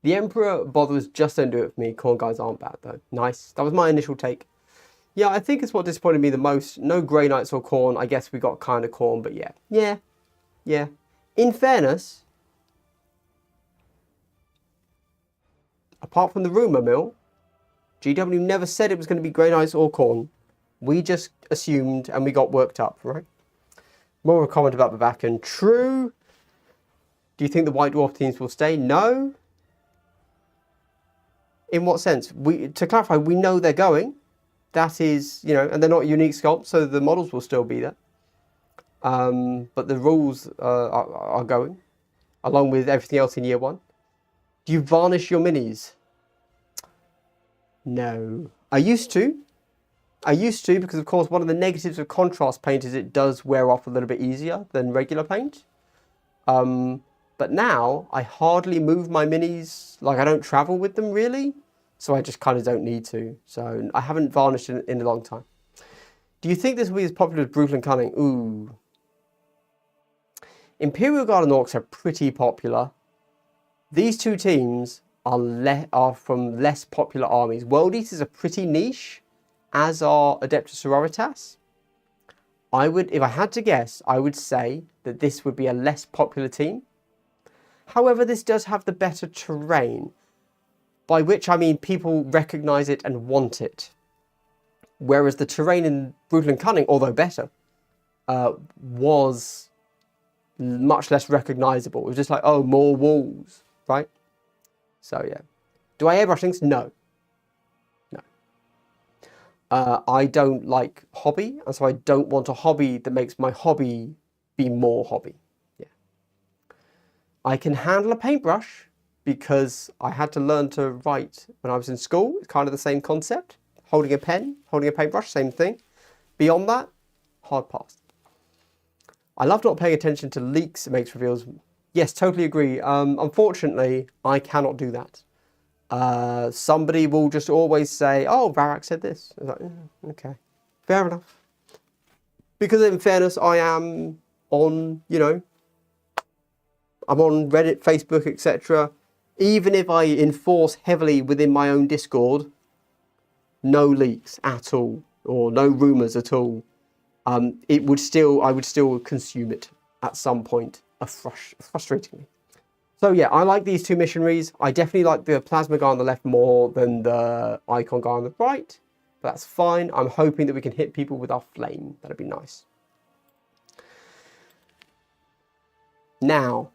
The Emperor Botherers just don't do it for me. Corn guys aren't bad, though. Nice. That was my initial take. Yeah, I think it's what disappointed me the most. No Grey Knights or Corn. I guess we got kind of Corn, but yeah. Yeah. In fairness, apart from the rumour mill, GW never said it was going to be Grey Knights or Corn. We just assumed and we got worked up, right? More of a comment about Babacan. True. Do you think the White Dwarf teams will stay? No. In what sense? To clarify, we know they're going. That is, you know, and they're not unique sculpts, so the models will still be there. But the rules are going, along with everything else in year 1. Do you varnish your minis? No. I used to because, of course, one of the negatives of contrast paint is it does wear off a little bit easier than regular paint. But now I hardly move my minis, like I don't travel with them really, so I just kind of don't need to. So I haven't varnished in a long time. Do you think this will be as popular as Brutal and Cunning? Ooh. Imperial Guard and Orcs are pretty popular. These two teams are from less popular armies. World Eaters are pretty niche, as are Adeptus Sororitas. If I had to guess, I would say that this would be a less popular team. However, this does have the better terrain, by which I mean people recognise it and want it. Whereas the terrain in Brutal and Cunning, although better, was much less recognisable. It was just like, oh, more walls, right? So yeah. Do I airbrush things? No. I don't like hobby, and so I don't want a hobby that makes my hobby be more hobby. Yeah. I can handle a paintbrush because I had to learn to write when I was in school. It's kind of the same concept. Holding a pen, holding a paintbrush, same thing. Beyond that, Hard pass. I love not paying attention to leaks it makes reveals. Yes, totally agree. Unfortunately, I cannot do that. Somebody will just always say, oh, Varrock said this. I was like, okay, fair enough. Because in fairness, I am on, you know, I'm on Reddit, Facebook, etc. Even if I enforce heavily within my own Discord, no leaks at all, or no rumors at all, I would still consume it at some point, frustratingly. So yeah, I like these two missionaries. I definitely like the plasma guy on the left more than the icon guy on the right. But that's fine. I'm hoping that we can hit people with our flame. That'd be nice. Now,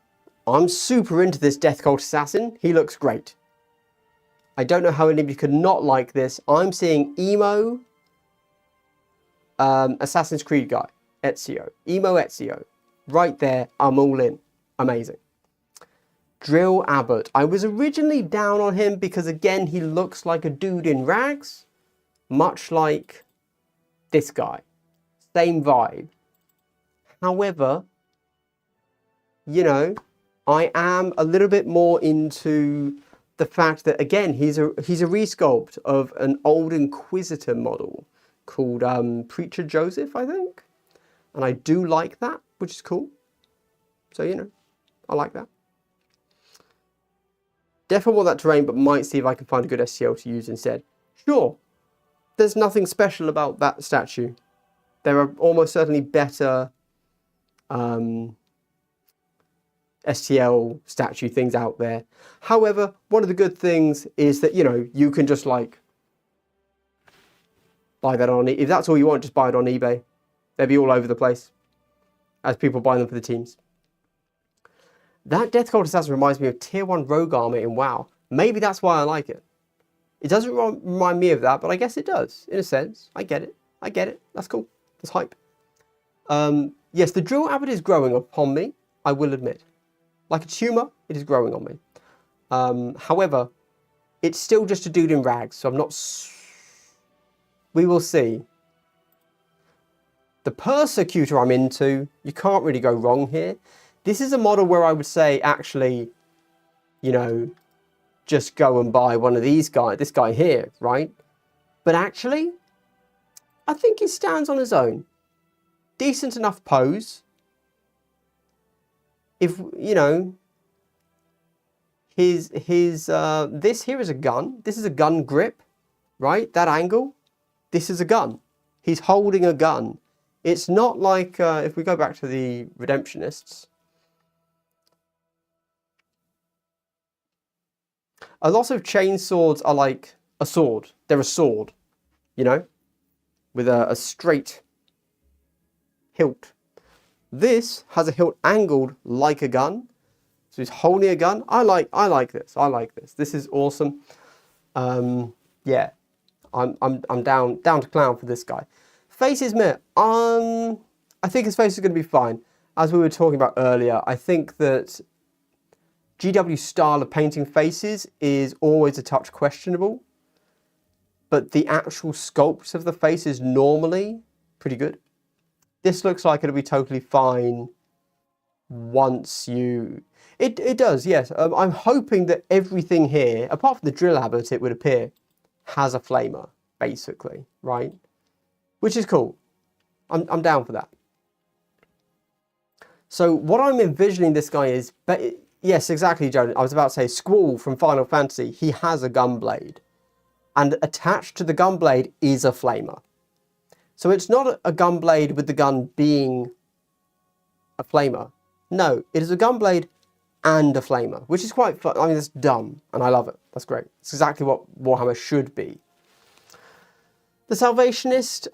I'm super into this Death Cult Assassin. He looks great. I don't know how anybody could not like this. I'm seeing emo Assassin's Creed guy, Ezio. Emo Ezio. Right there, I'm all in. Amazing. Drill Abbott. I was originally down on him because, again, he looks like a dude in rags. Much like this guy. Same vibe. However, you know, I am a little bit more into the fact that, again, he's a resculpt of an old Inquisitor model called Preacher Joseph, I think. And I do like that, which is cool. So, you know, I like that. Definitely want that terrain, but might see if I can find a good STL to use instead. Sure. There's nothing special about that statue. There are almost certainly better STL statue things out there. However, one of the good things is that, you know, you can just like buy that on, if that's all you want, just buy it on eBay. They'll be all over the place as people buy them for the teams. That Death Cult Assassin reminds me of Tier 1 Rogue Armor in WoW. Maybe that's why I like it. It doesn't remind me of that, but I guess it does, in a sense. I get it. I get it. That's cool. That's hype. Yes, the Drill Abbot is growing upon me, I will admit. Like a tumour, it is growing on me. However, it's still just a dude in rags, so I'm not... We will see. The Persecutor I'm into, you can't really go wrong here. This is a model where I would say, actually, you know, just go and buy one of these guys, this guy here, right? But actually, I think he stands on his own. Decent enough pose. If, you know, this here is a gun. This is a gun grip, right? That angle, this is a gun. He's holding a gun. It's not like, if we go back to the Redemptionists, a lot of chainswords are like a sword. They're a sword, you know, with a straight hilt. This has a hilt angled like a gun. So he's holding a gun. I like this. I like this. This is awesome. Yeah, I'm down to clown for this guy. Faces, meh. I think his face is going to be fine. As we were talking about earlier, I think that GW's style of painting faces is always a touch questionable, but the actual sculpt of the face is normally pretty good. This looks like it'll be totally fine once you... It does, yes. I'm hoping that everything here, apart from the Drill Abbot, it would appear, has a flamer, basically, right? Which is cool. I'm down for that. So what I'm envisioning this guy is... Yes, exactly, Joan. I was about to say, Squall from Final Fantasy, he has a gunblade. And attached to the gunblade is a flamer. So it's not a gunblade with the gun being a flamer. No, it is a gunblade and a flamer, which is quite fun. I mean, it's dumb, and I love it. That's great. It's exactly what Warhammer should be. The Salvationist,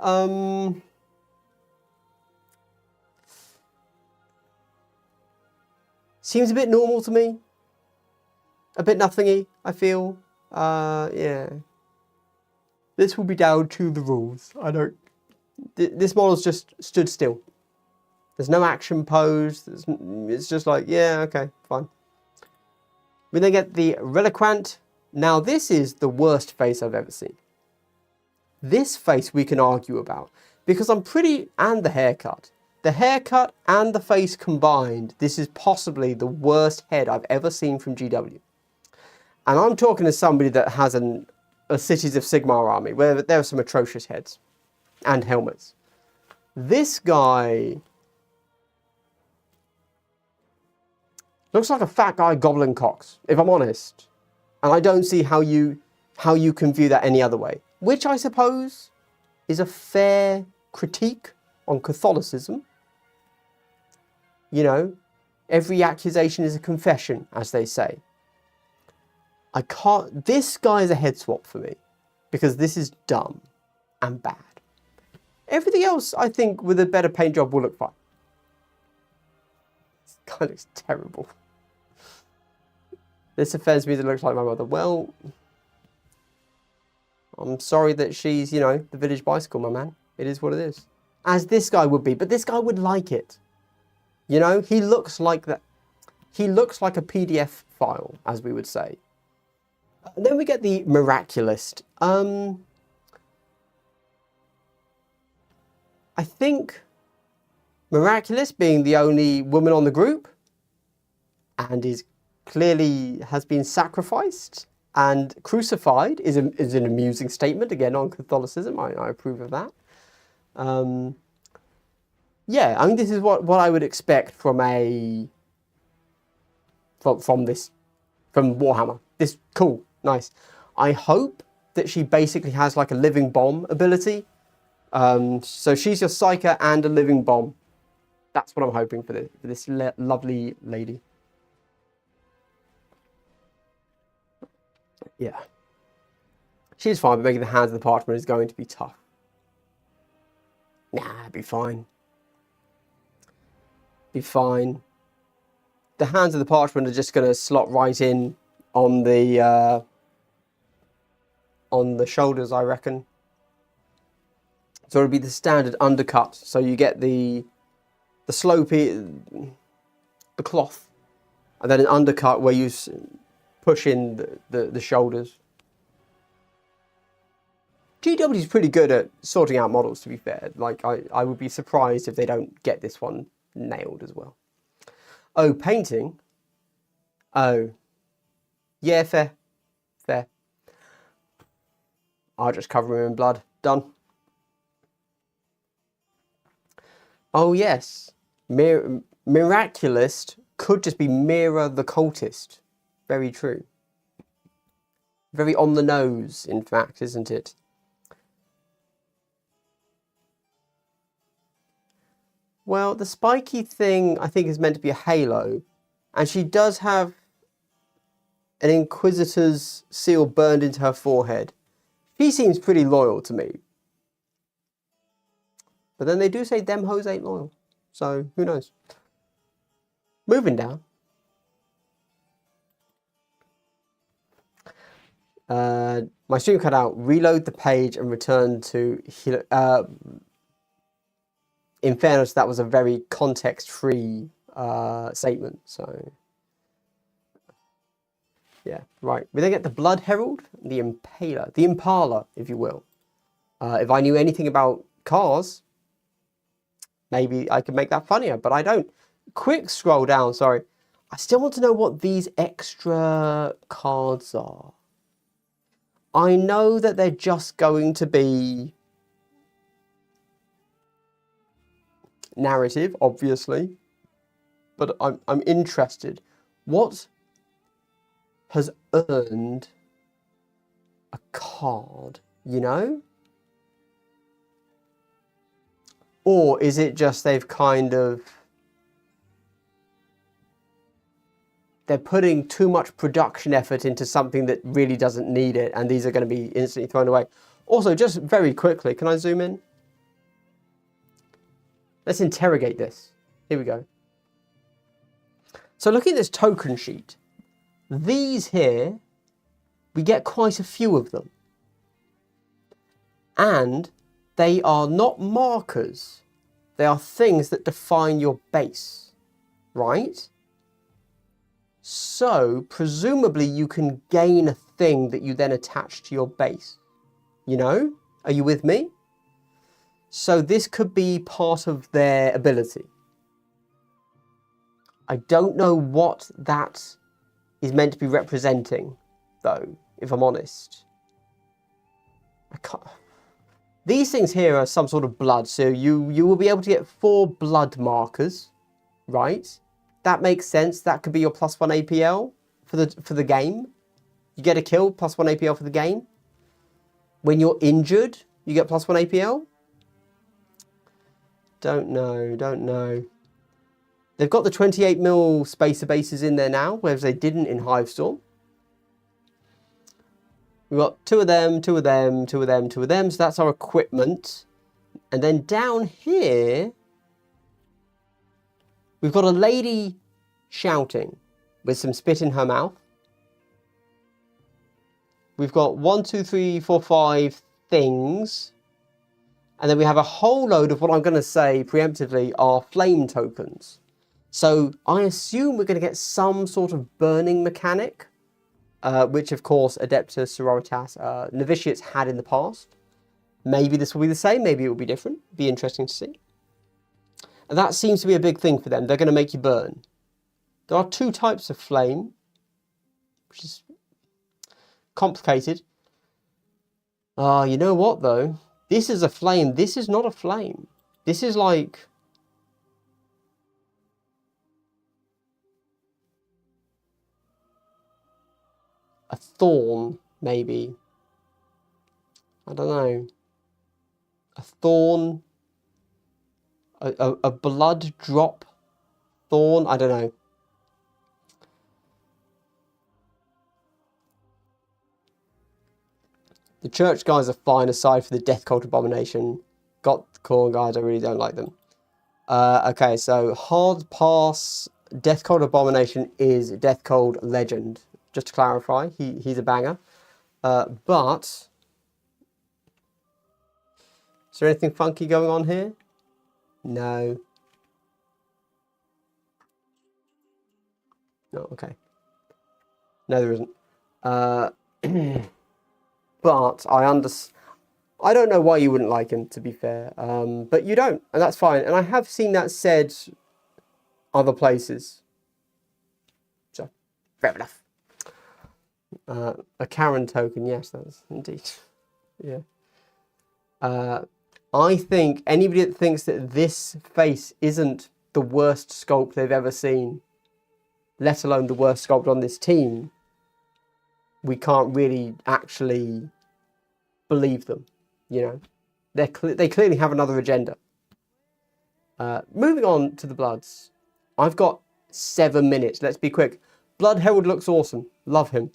seems a bit normal to me. A bit nothingy, I feel. Yeah. This will be down to the rules. This model's just stood still. There's no action pose. It's just like, yeah, okay, fine. We then get the Reliquant. Now this is the worst face I've ever seen. This face we can argue about. Because I'm pretty... And the haircut. The haircut and the face combined, this is possibly the worst head I've ever seen from GW. And I'm talking to somebody that has a Cities of Sigmar army, where there are some atrocious heads. And helmets. This guy... looks like a fat guy gobbling cocks, if I'm honest. And I don't see how you can view that any other way. Which I suppose is a fair critique on Catholicism. You know, every accusation is a confession, as they say. This guy is a head swap for me. Because this is dumb and bad. Everything else, I think, with a better paint job will look fine. This guy looks terrible. This offends me that it looks like my mother. Well, I'm sorry that she's, you know, the village bicycle, my man. It is what it is. As this guy would be, but this guy would like it. You know, he looks like that. He looks like a PDF file, as we would say. And then we get the Miraculous. I think Miraculous, being the only woman on the group, and is clearly has been sacrificed and crucified, is an amusing statement, again, on Catholicism. I approve of that. Yeah, I mean, this is what I would expect from from Warhammer. This, cool, nice. I hope that she basically has like a living bomb ability. So she's your psyker and a living bomb. That's what I'm hoping for this lovely lady. Yeah. She's fine, but making the hands of the parchment is going to be tough. Nah, it'll be fine. Be fine. The hands of the parchment are just going to slot right in on the shoulders, I reckon. So it'll be the standard undercut. So you get the slopey, the cloth, and then an undercut where you push in the shoulders. GW is pretty good at sorting out models, to be fair. Like, I would be surprised if they don't get this one nailed as well. Oh, painting. Oh. Yeah, fair. Fair. I'll just cover him in blood. Done. Oh, yes. Miraculous could just be Mira the Cultist. Very true. Very on the nose, in fact, isn't it? Well, the spiky thing, I think, is meant to be a halo. And she does have an Inquisitor's seal burned into her forehead. She seems pretty loyal to me. But then they do say them hoes ain't loyal. So, who knows? Moving down. My stream cut out. Reload the page and return to... in fairness, that was a very context-free statement. So, yeah, right. We then get the Blood Herald, the Impaler, the Impala, if you will. If I knew anything about cars, maybe I could make that funnier, but I don't. Quick scroll down, sorry. I still want to know what these extra cards are. I know that they're just going to be narrative, obviously, but I'm interested. What has earned a card, you know? Or is it just they've kind of... they're putting too much production effort into something that really doesn't need it, and these are going to be instantly thrown away. Also, just very quickly, can I zoom in? Let's interrogate this. Here we go. So looking at this token sheet, these here, we get quite a few of them. And they are not markers. They are things that define your base, right? So, presumably you can gain a thing that you then attach to your base. You know? Are you with me? So this could be part of their ability. I don't know what that is meant to be representing, though, if I'm honest. I can't... These things here are some sort of blood, so you will be able to get 4 blood markers, right? That makes sense. That could be your +1 APL for the game. You get a kill, +1 APL for the game. When you're injured, you get +1 APL. Don't know. They've got the 28mm spacer bases in there now, whereas they didn't in Hivestorm. We've got 2 of them, 2 of them, 2 of them, 2 of them. So that's our equipment. And then down here, we've got a lady shouting with some spit in her mouth. We've got 1, 2, 3, 4, 5 things. And then we have a whole load of what I'm going to say preemptively are flame tokens. So I assume we're going to get some sort of burning mechanic. Which, of course, Adeptus Sororitas Novitiates had in the past. Maybe this will be the same. Maybe it will be different. Be interesting to see. And that seems to be a big thing for them. They're going to make you burn. There are 2 types of flame, which is complicated. You know what, though? This is a flame. This is not a flame. This is like... a thorn, maybe. I don't know. A thorn. A blood drop thorn. I don't know. The church guys are fine aside for the Death Cult Abomination. Got the core guys, I really don't like them. Okay, so hard pass. Death Cult Abomination is Death Cult Legend. Just to clarify, he's a banger. But is there anything funky going on here? No. No, okay. No, there isn't. But I don't know why you wouldn't like him, to be fair. But you don't, and that's fine. And I have seen that said other places. So, fair enough. A Karen token, yes, that's indeed. Yeah. I think anybody that thinks that this face isn't the worst sculpt they've ever seen, let alone the worst sculpt on this team, we can't really actually believe them. You know, they clearly have another agenda. Moving on to the Bloods. I've got 7 minutes. Let's be quick. Blood Herald looks awesome. Love him.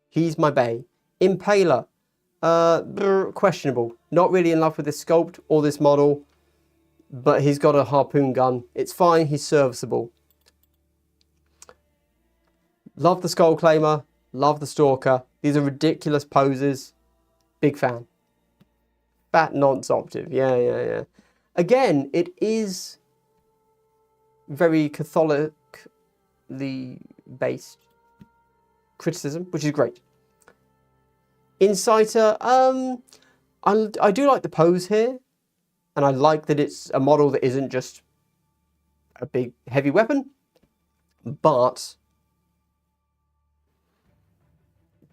He's my bae. Impaler. Questionable. Not really in love with this sculpt or this model. But he's got a harpoon gun. It's fine. He's serviceable. Love the Skull Claimer. Love the Stalker. These are ridiculous poses. Big fan. Fat nonce optive. Yeah. Again, it is very Catholicly based criticism, which is great. Inciter, I do like the pose here, and I like that it's a model that isn't just a big heavy weapon, but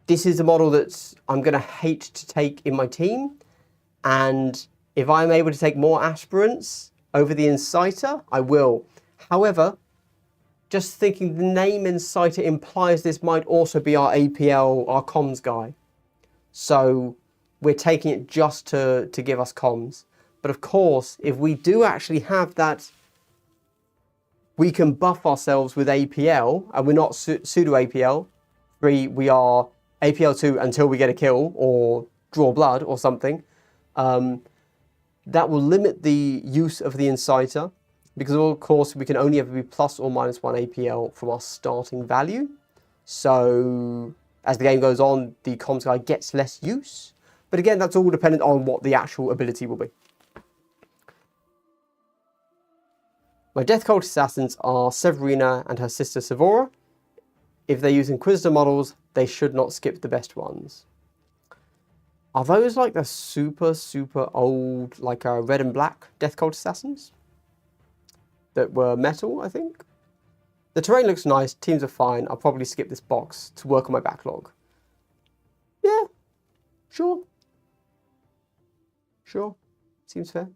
this is a model that I'm going to hate to take in my team, and if I'm able to take more aspirants over the Inciter, I will. However, just thinking the name Inciter implies this might also be our APL, our comms guy. So we're taking it just to give us comms. But of course, if we do actually have that, we can buff ourselves with APL, and we're not pseudo APL. We are APL 2 until we get a kill or draw blood or something. That will limit the use of the Inciter, because of course we can only ever be plus or minus 1 APL from our starting value. So as the game goes on, the comms guy gets less use. But again, that's all dependent on what the actual ability will be. My Death Cult Assassins are Severina and her sister Sevora. If they use Inquisitor models, they should not skip the best ones. Are those like the super, super old, like red and black Death Cult Assassins? That were metal, I think? The terrain looks nice, teams are fine. I'll probably skip this box to work on my backlog. Yeah, sure. Sure, seems fair.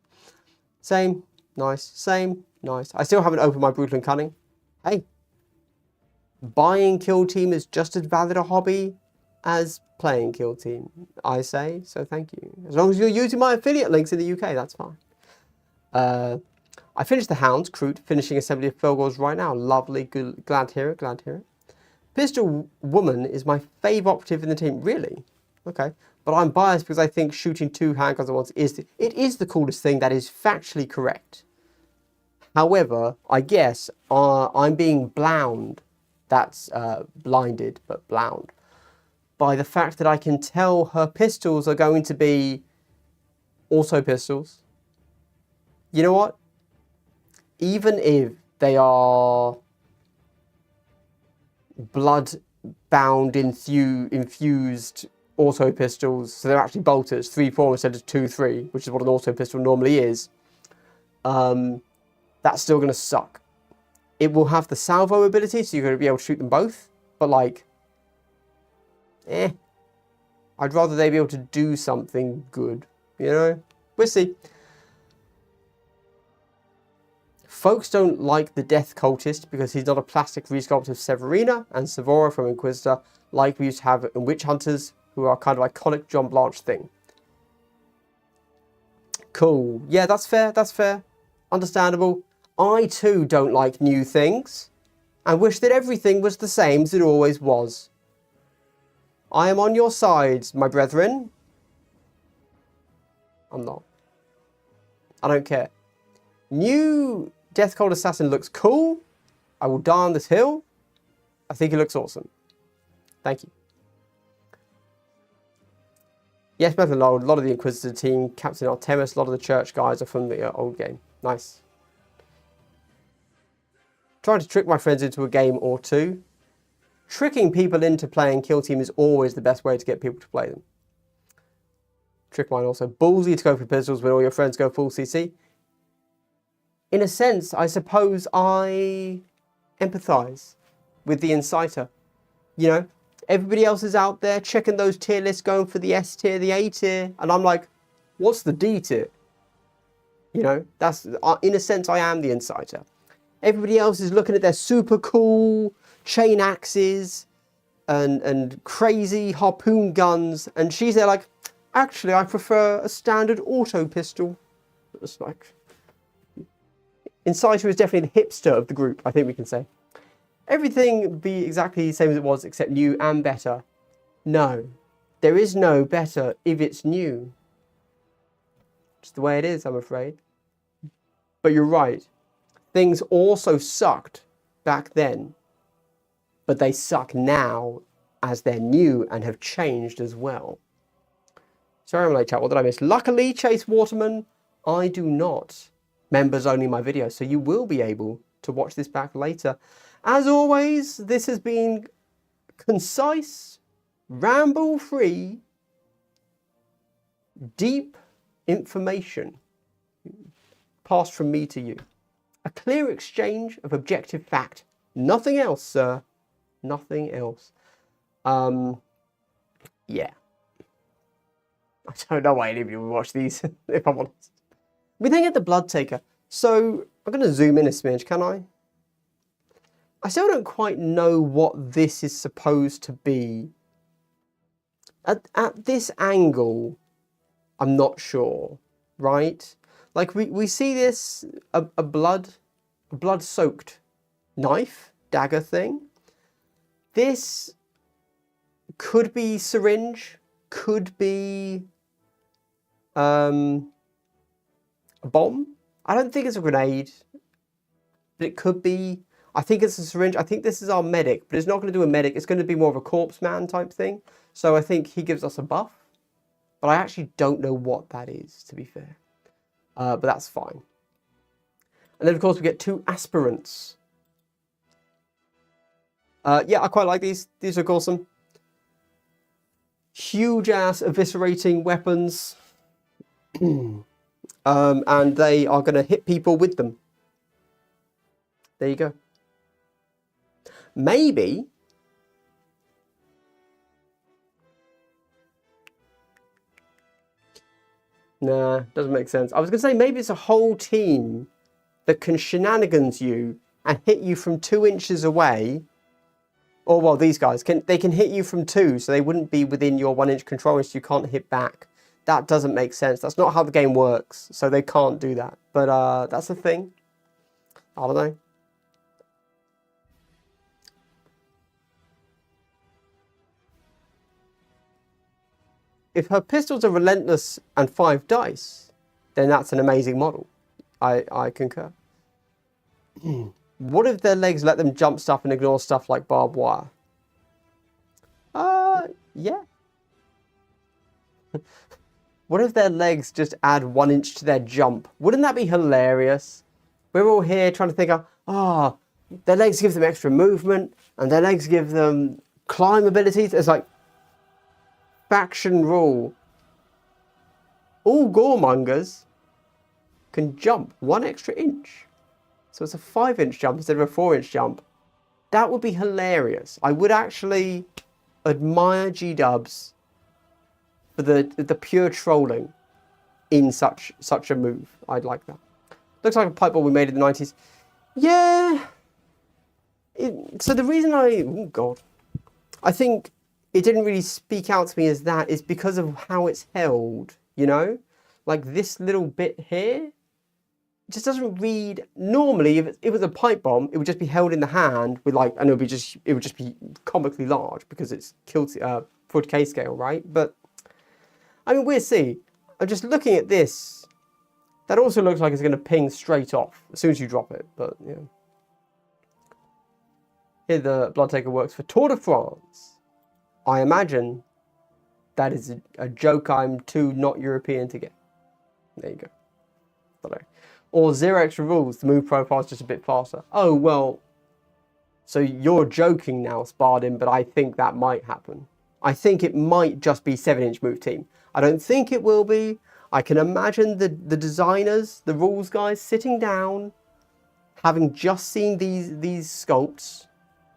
Same, nice, same, nice. I still haven't opened my Brutal and Cunning. Hey, buying Kill Team is just as valid a hobby as playing Kill Team, I say, so thank you. As long as you're using my affiliate links in the UK, that's fine. I finished the Hounds, Crute, finishing Assembly of Felgors right now. Lovely, good, glad to hear it, glad to hear it. Pistol Woman is my fave operative in the team, really? Okay, but I'm biased because I think shooting 2 handguns at once is the coolest thing. That is factually correct. However, I guess I'm being blound. That's blinded, but blound by the fact that I can tell her pistols are going to be auto pistols. You know what? Even if they are blood-bound, infused auto pistols, so they're actually bolters, 3-4 instead of 2-3, which is what an auto pistol normally is, that's still going to suck. It will have the salvo ability, so you're going to be able to shoot them both, but like, I'd rather they be able to do something good, you know? We'll see. Folks don't like the Death Cultist because he's not a plastic resculpt of Severina and Savora from Inquisitor like we used to have in Witch Hunters, who are kind of iconic John Blanche thing. Cool. Yeah, that's fair, that's fair. Understandable. I too don't like new things and wish that everything was the same as it always was. I am on your side, my brethren. I'm not. I don't care. New Death Cult Assassin looks cool. I will die on this hill. I think it looks awesome. Thank you. Yes, better than old. A lot of the Inquisitor team, Captain Artemis, a lot of the Church guys are from the old game. Nice. Trying to trick my friends into a game or two. Tricking people into playing Kill Team is always the best way to get people to play them. Trick mine also. Ballsy to go for pistols when all your friends go full CC. In a sense, I suppose I empathise with the Inciter. You know, everybody else is out there checking those tier lists, going for the S tier, the A tier, and I'm like, what's the D tier? You know, that's, in a sense, I am the Inciter. Everybody else is looking at their super cool chain axes and crazy harpoon guns, and she's there like, actually, I prefer a standard auto pistol. It's like, Inciter is definitely the hipster of the group, I think we can say. Everything be exactly the same as it was, except new and better. No, there is no better if it's new. Just the way it is, I'm afraid. But you're right. Things also sucked back then, but they suck now as they're new and have changed as well. Sorry I'm late, chat. What did I miss? Luckily, Chase Waterman, I do not. Members only my video, so you will be able to watch this back later. As always, this has been concise, ramble-free, deep information passed from me to you. A clear exchange of objective fact. Nothing else, sir. Nothing else. Yeah. I don't know why any of you would watch these, if I'm honest. We then get the Blood Taker. So, I'm going to zoom in a smidge, can I? I still don't quite know what this is supposed to be. At this angle, I'm not sure, right? Like, we see this, a blood-soaked knife, dagger thing. This could be syringe, could be a bomb. I don't think it's a grenade, but it could be. I think it's a syringe. I think this is our medic, but it's not going to do a medic. It's going to be more of a corpse man type thing. So I think he gives us a buff, but I actually don't know what that is, to be fair. But that's fine. And then, of course, we get 2 aspirants. Yeah, I quite like these. These look awesome. huge ass eviscerating weapons. And they are going to hit people with them. There you go. Maybe nah, doesn't make sense. I was going to say maybe it's a whole team that can shenanigans you and hit you from 2 inches away. Or well, these guys can hit you from 2, so they wouldn't be within your 1 inch control range, so you can't hit back. That doesn't make sense. That's not how the game works, so they can't do that. But that's the thing. I don't know. If her pistols are relentless and 5 dice, then that's an amazing model. I concur. What if their legs let them jump stuff and ignore stuff like barbed wire? Yeah. What if their legs just add 1 inch to their jump? Wouldn't that be hilarious? We're all here trying to think of, their legs give them extra movement, and their legs give them climb abilities. It's like, faction rule. All goremongers can jump 1 extra inch. So it's a 5 inch jump instead of a 4 inch jump. That would be hilarious. I would actually admire G-dubs for the pure trolling in such a move. I'd like that. Looks like a pipe ball we made in the 90s. Yeah. So the reason I think it didn't really speak out to me as that is because of how it's held, you know? Like this little bit here, it just doesn't read. Normally, if it was a pipe bomb, it would just be held in the hand with like, and it would just be comically large because it's 40k scale, right? But I mean, we'll see. I'm just looking at this. That also looks like it's going to ping straight off as soon as you drop it. But yeah, here the Blood Taker works for Tour de France. I imagine that is a joke I'm too not European to get. There you go. Hello. Or 0 extra rules, the move profile is just a bit faster. Oh, well, so you're joking now, Spardin, but I think that might happen. I think it might just be 7 inch move team. I don't think it will be. I can imagine the designers, the rules guys sitting down, having just seen these sculpts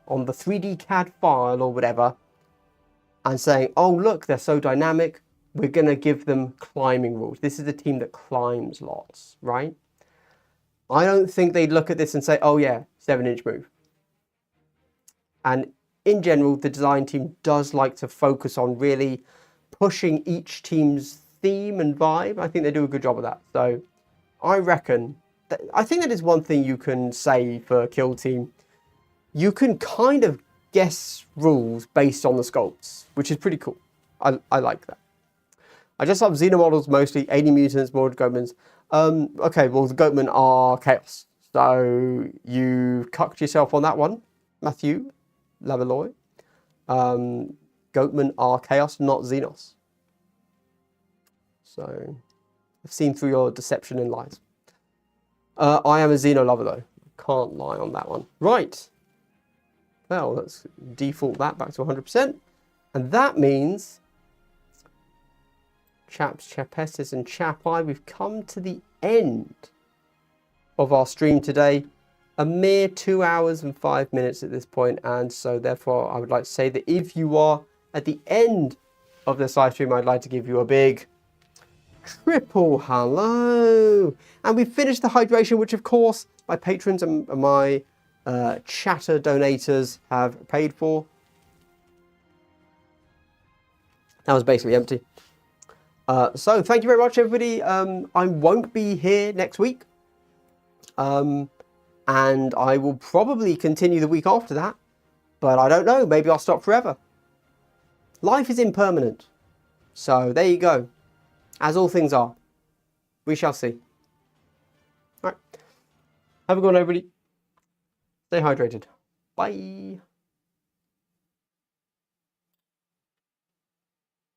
on the 3D CAD file or whatever, and saying, oh, look, they're so dynamic. We're going to give them climbing rules. This is a team that climbs lots, right? I don't think they'd look at this and say, oh yeah, 7 inch move. And in general, the design team does like to focus on really pushing each team's theme and vibe. I think they do a good job of that. So I reckon, I think that is one thing you can say for Kill Team. You can kind of guess rules based on the sculpts, which is pretty cool. I like that. I just have Xeno models mostly, 80 mutants, more Goatmans. Okay, well, the Goatmen are chaos. So you cucked yourself on that one, Matthew Lavaloy. Goatmen are chaos, not Xenos. So I've seen through your deception and lies. I am a Xeno lover, though. Can't lie on that one. Right. Well, let's default that back to 100%. And that means, chaps, chapesses, and chapai, we've come to the end of our stream today. A mere 2 hours and 5 minutes at this point. And so, therefore, I would like to say that if you are at the end of this live stream, I'd like to give you a big triple hello. And we've finished the hydration, which, of course, my patrons and my chatter donators have paid for. That was basically empty. So thank you very much, everybody. I won't be here next week. And I will probably continue the week after that. But I don't know. Maybe I'll stop forever. Life is impermanent. So there you go. As all things are. We shall see. All right. Have a good one, everybody. Stay hydrated. Bye.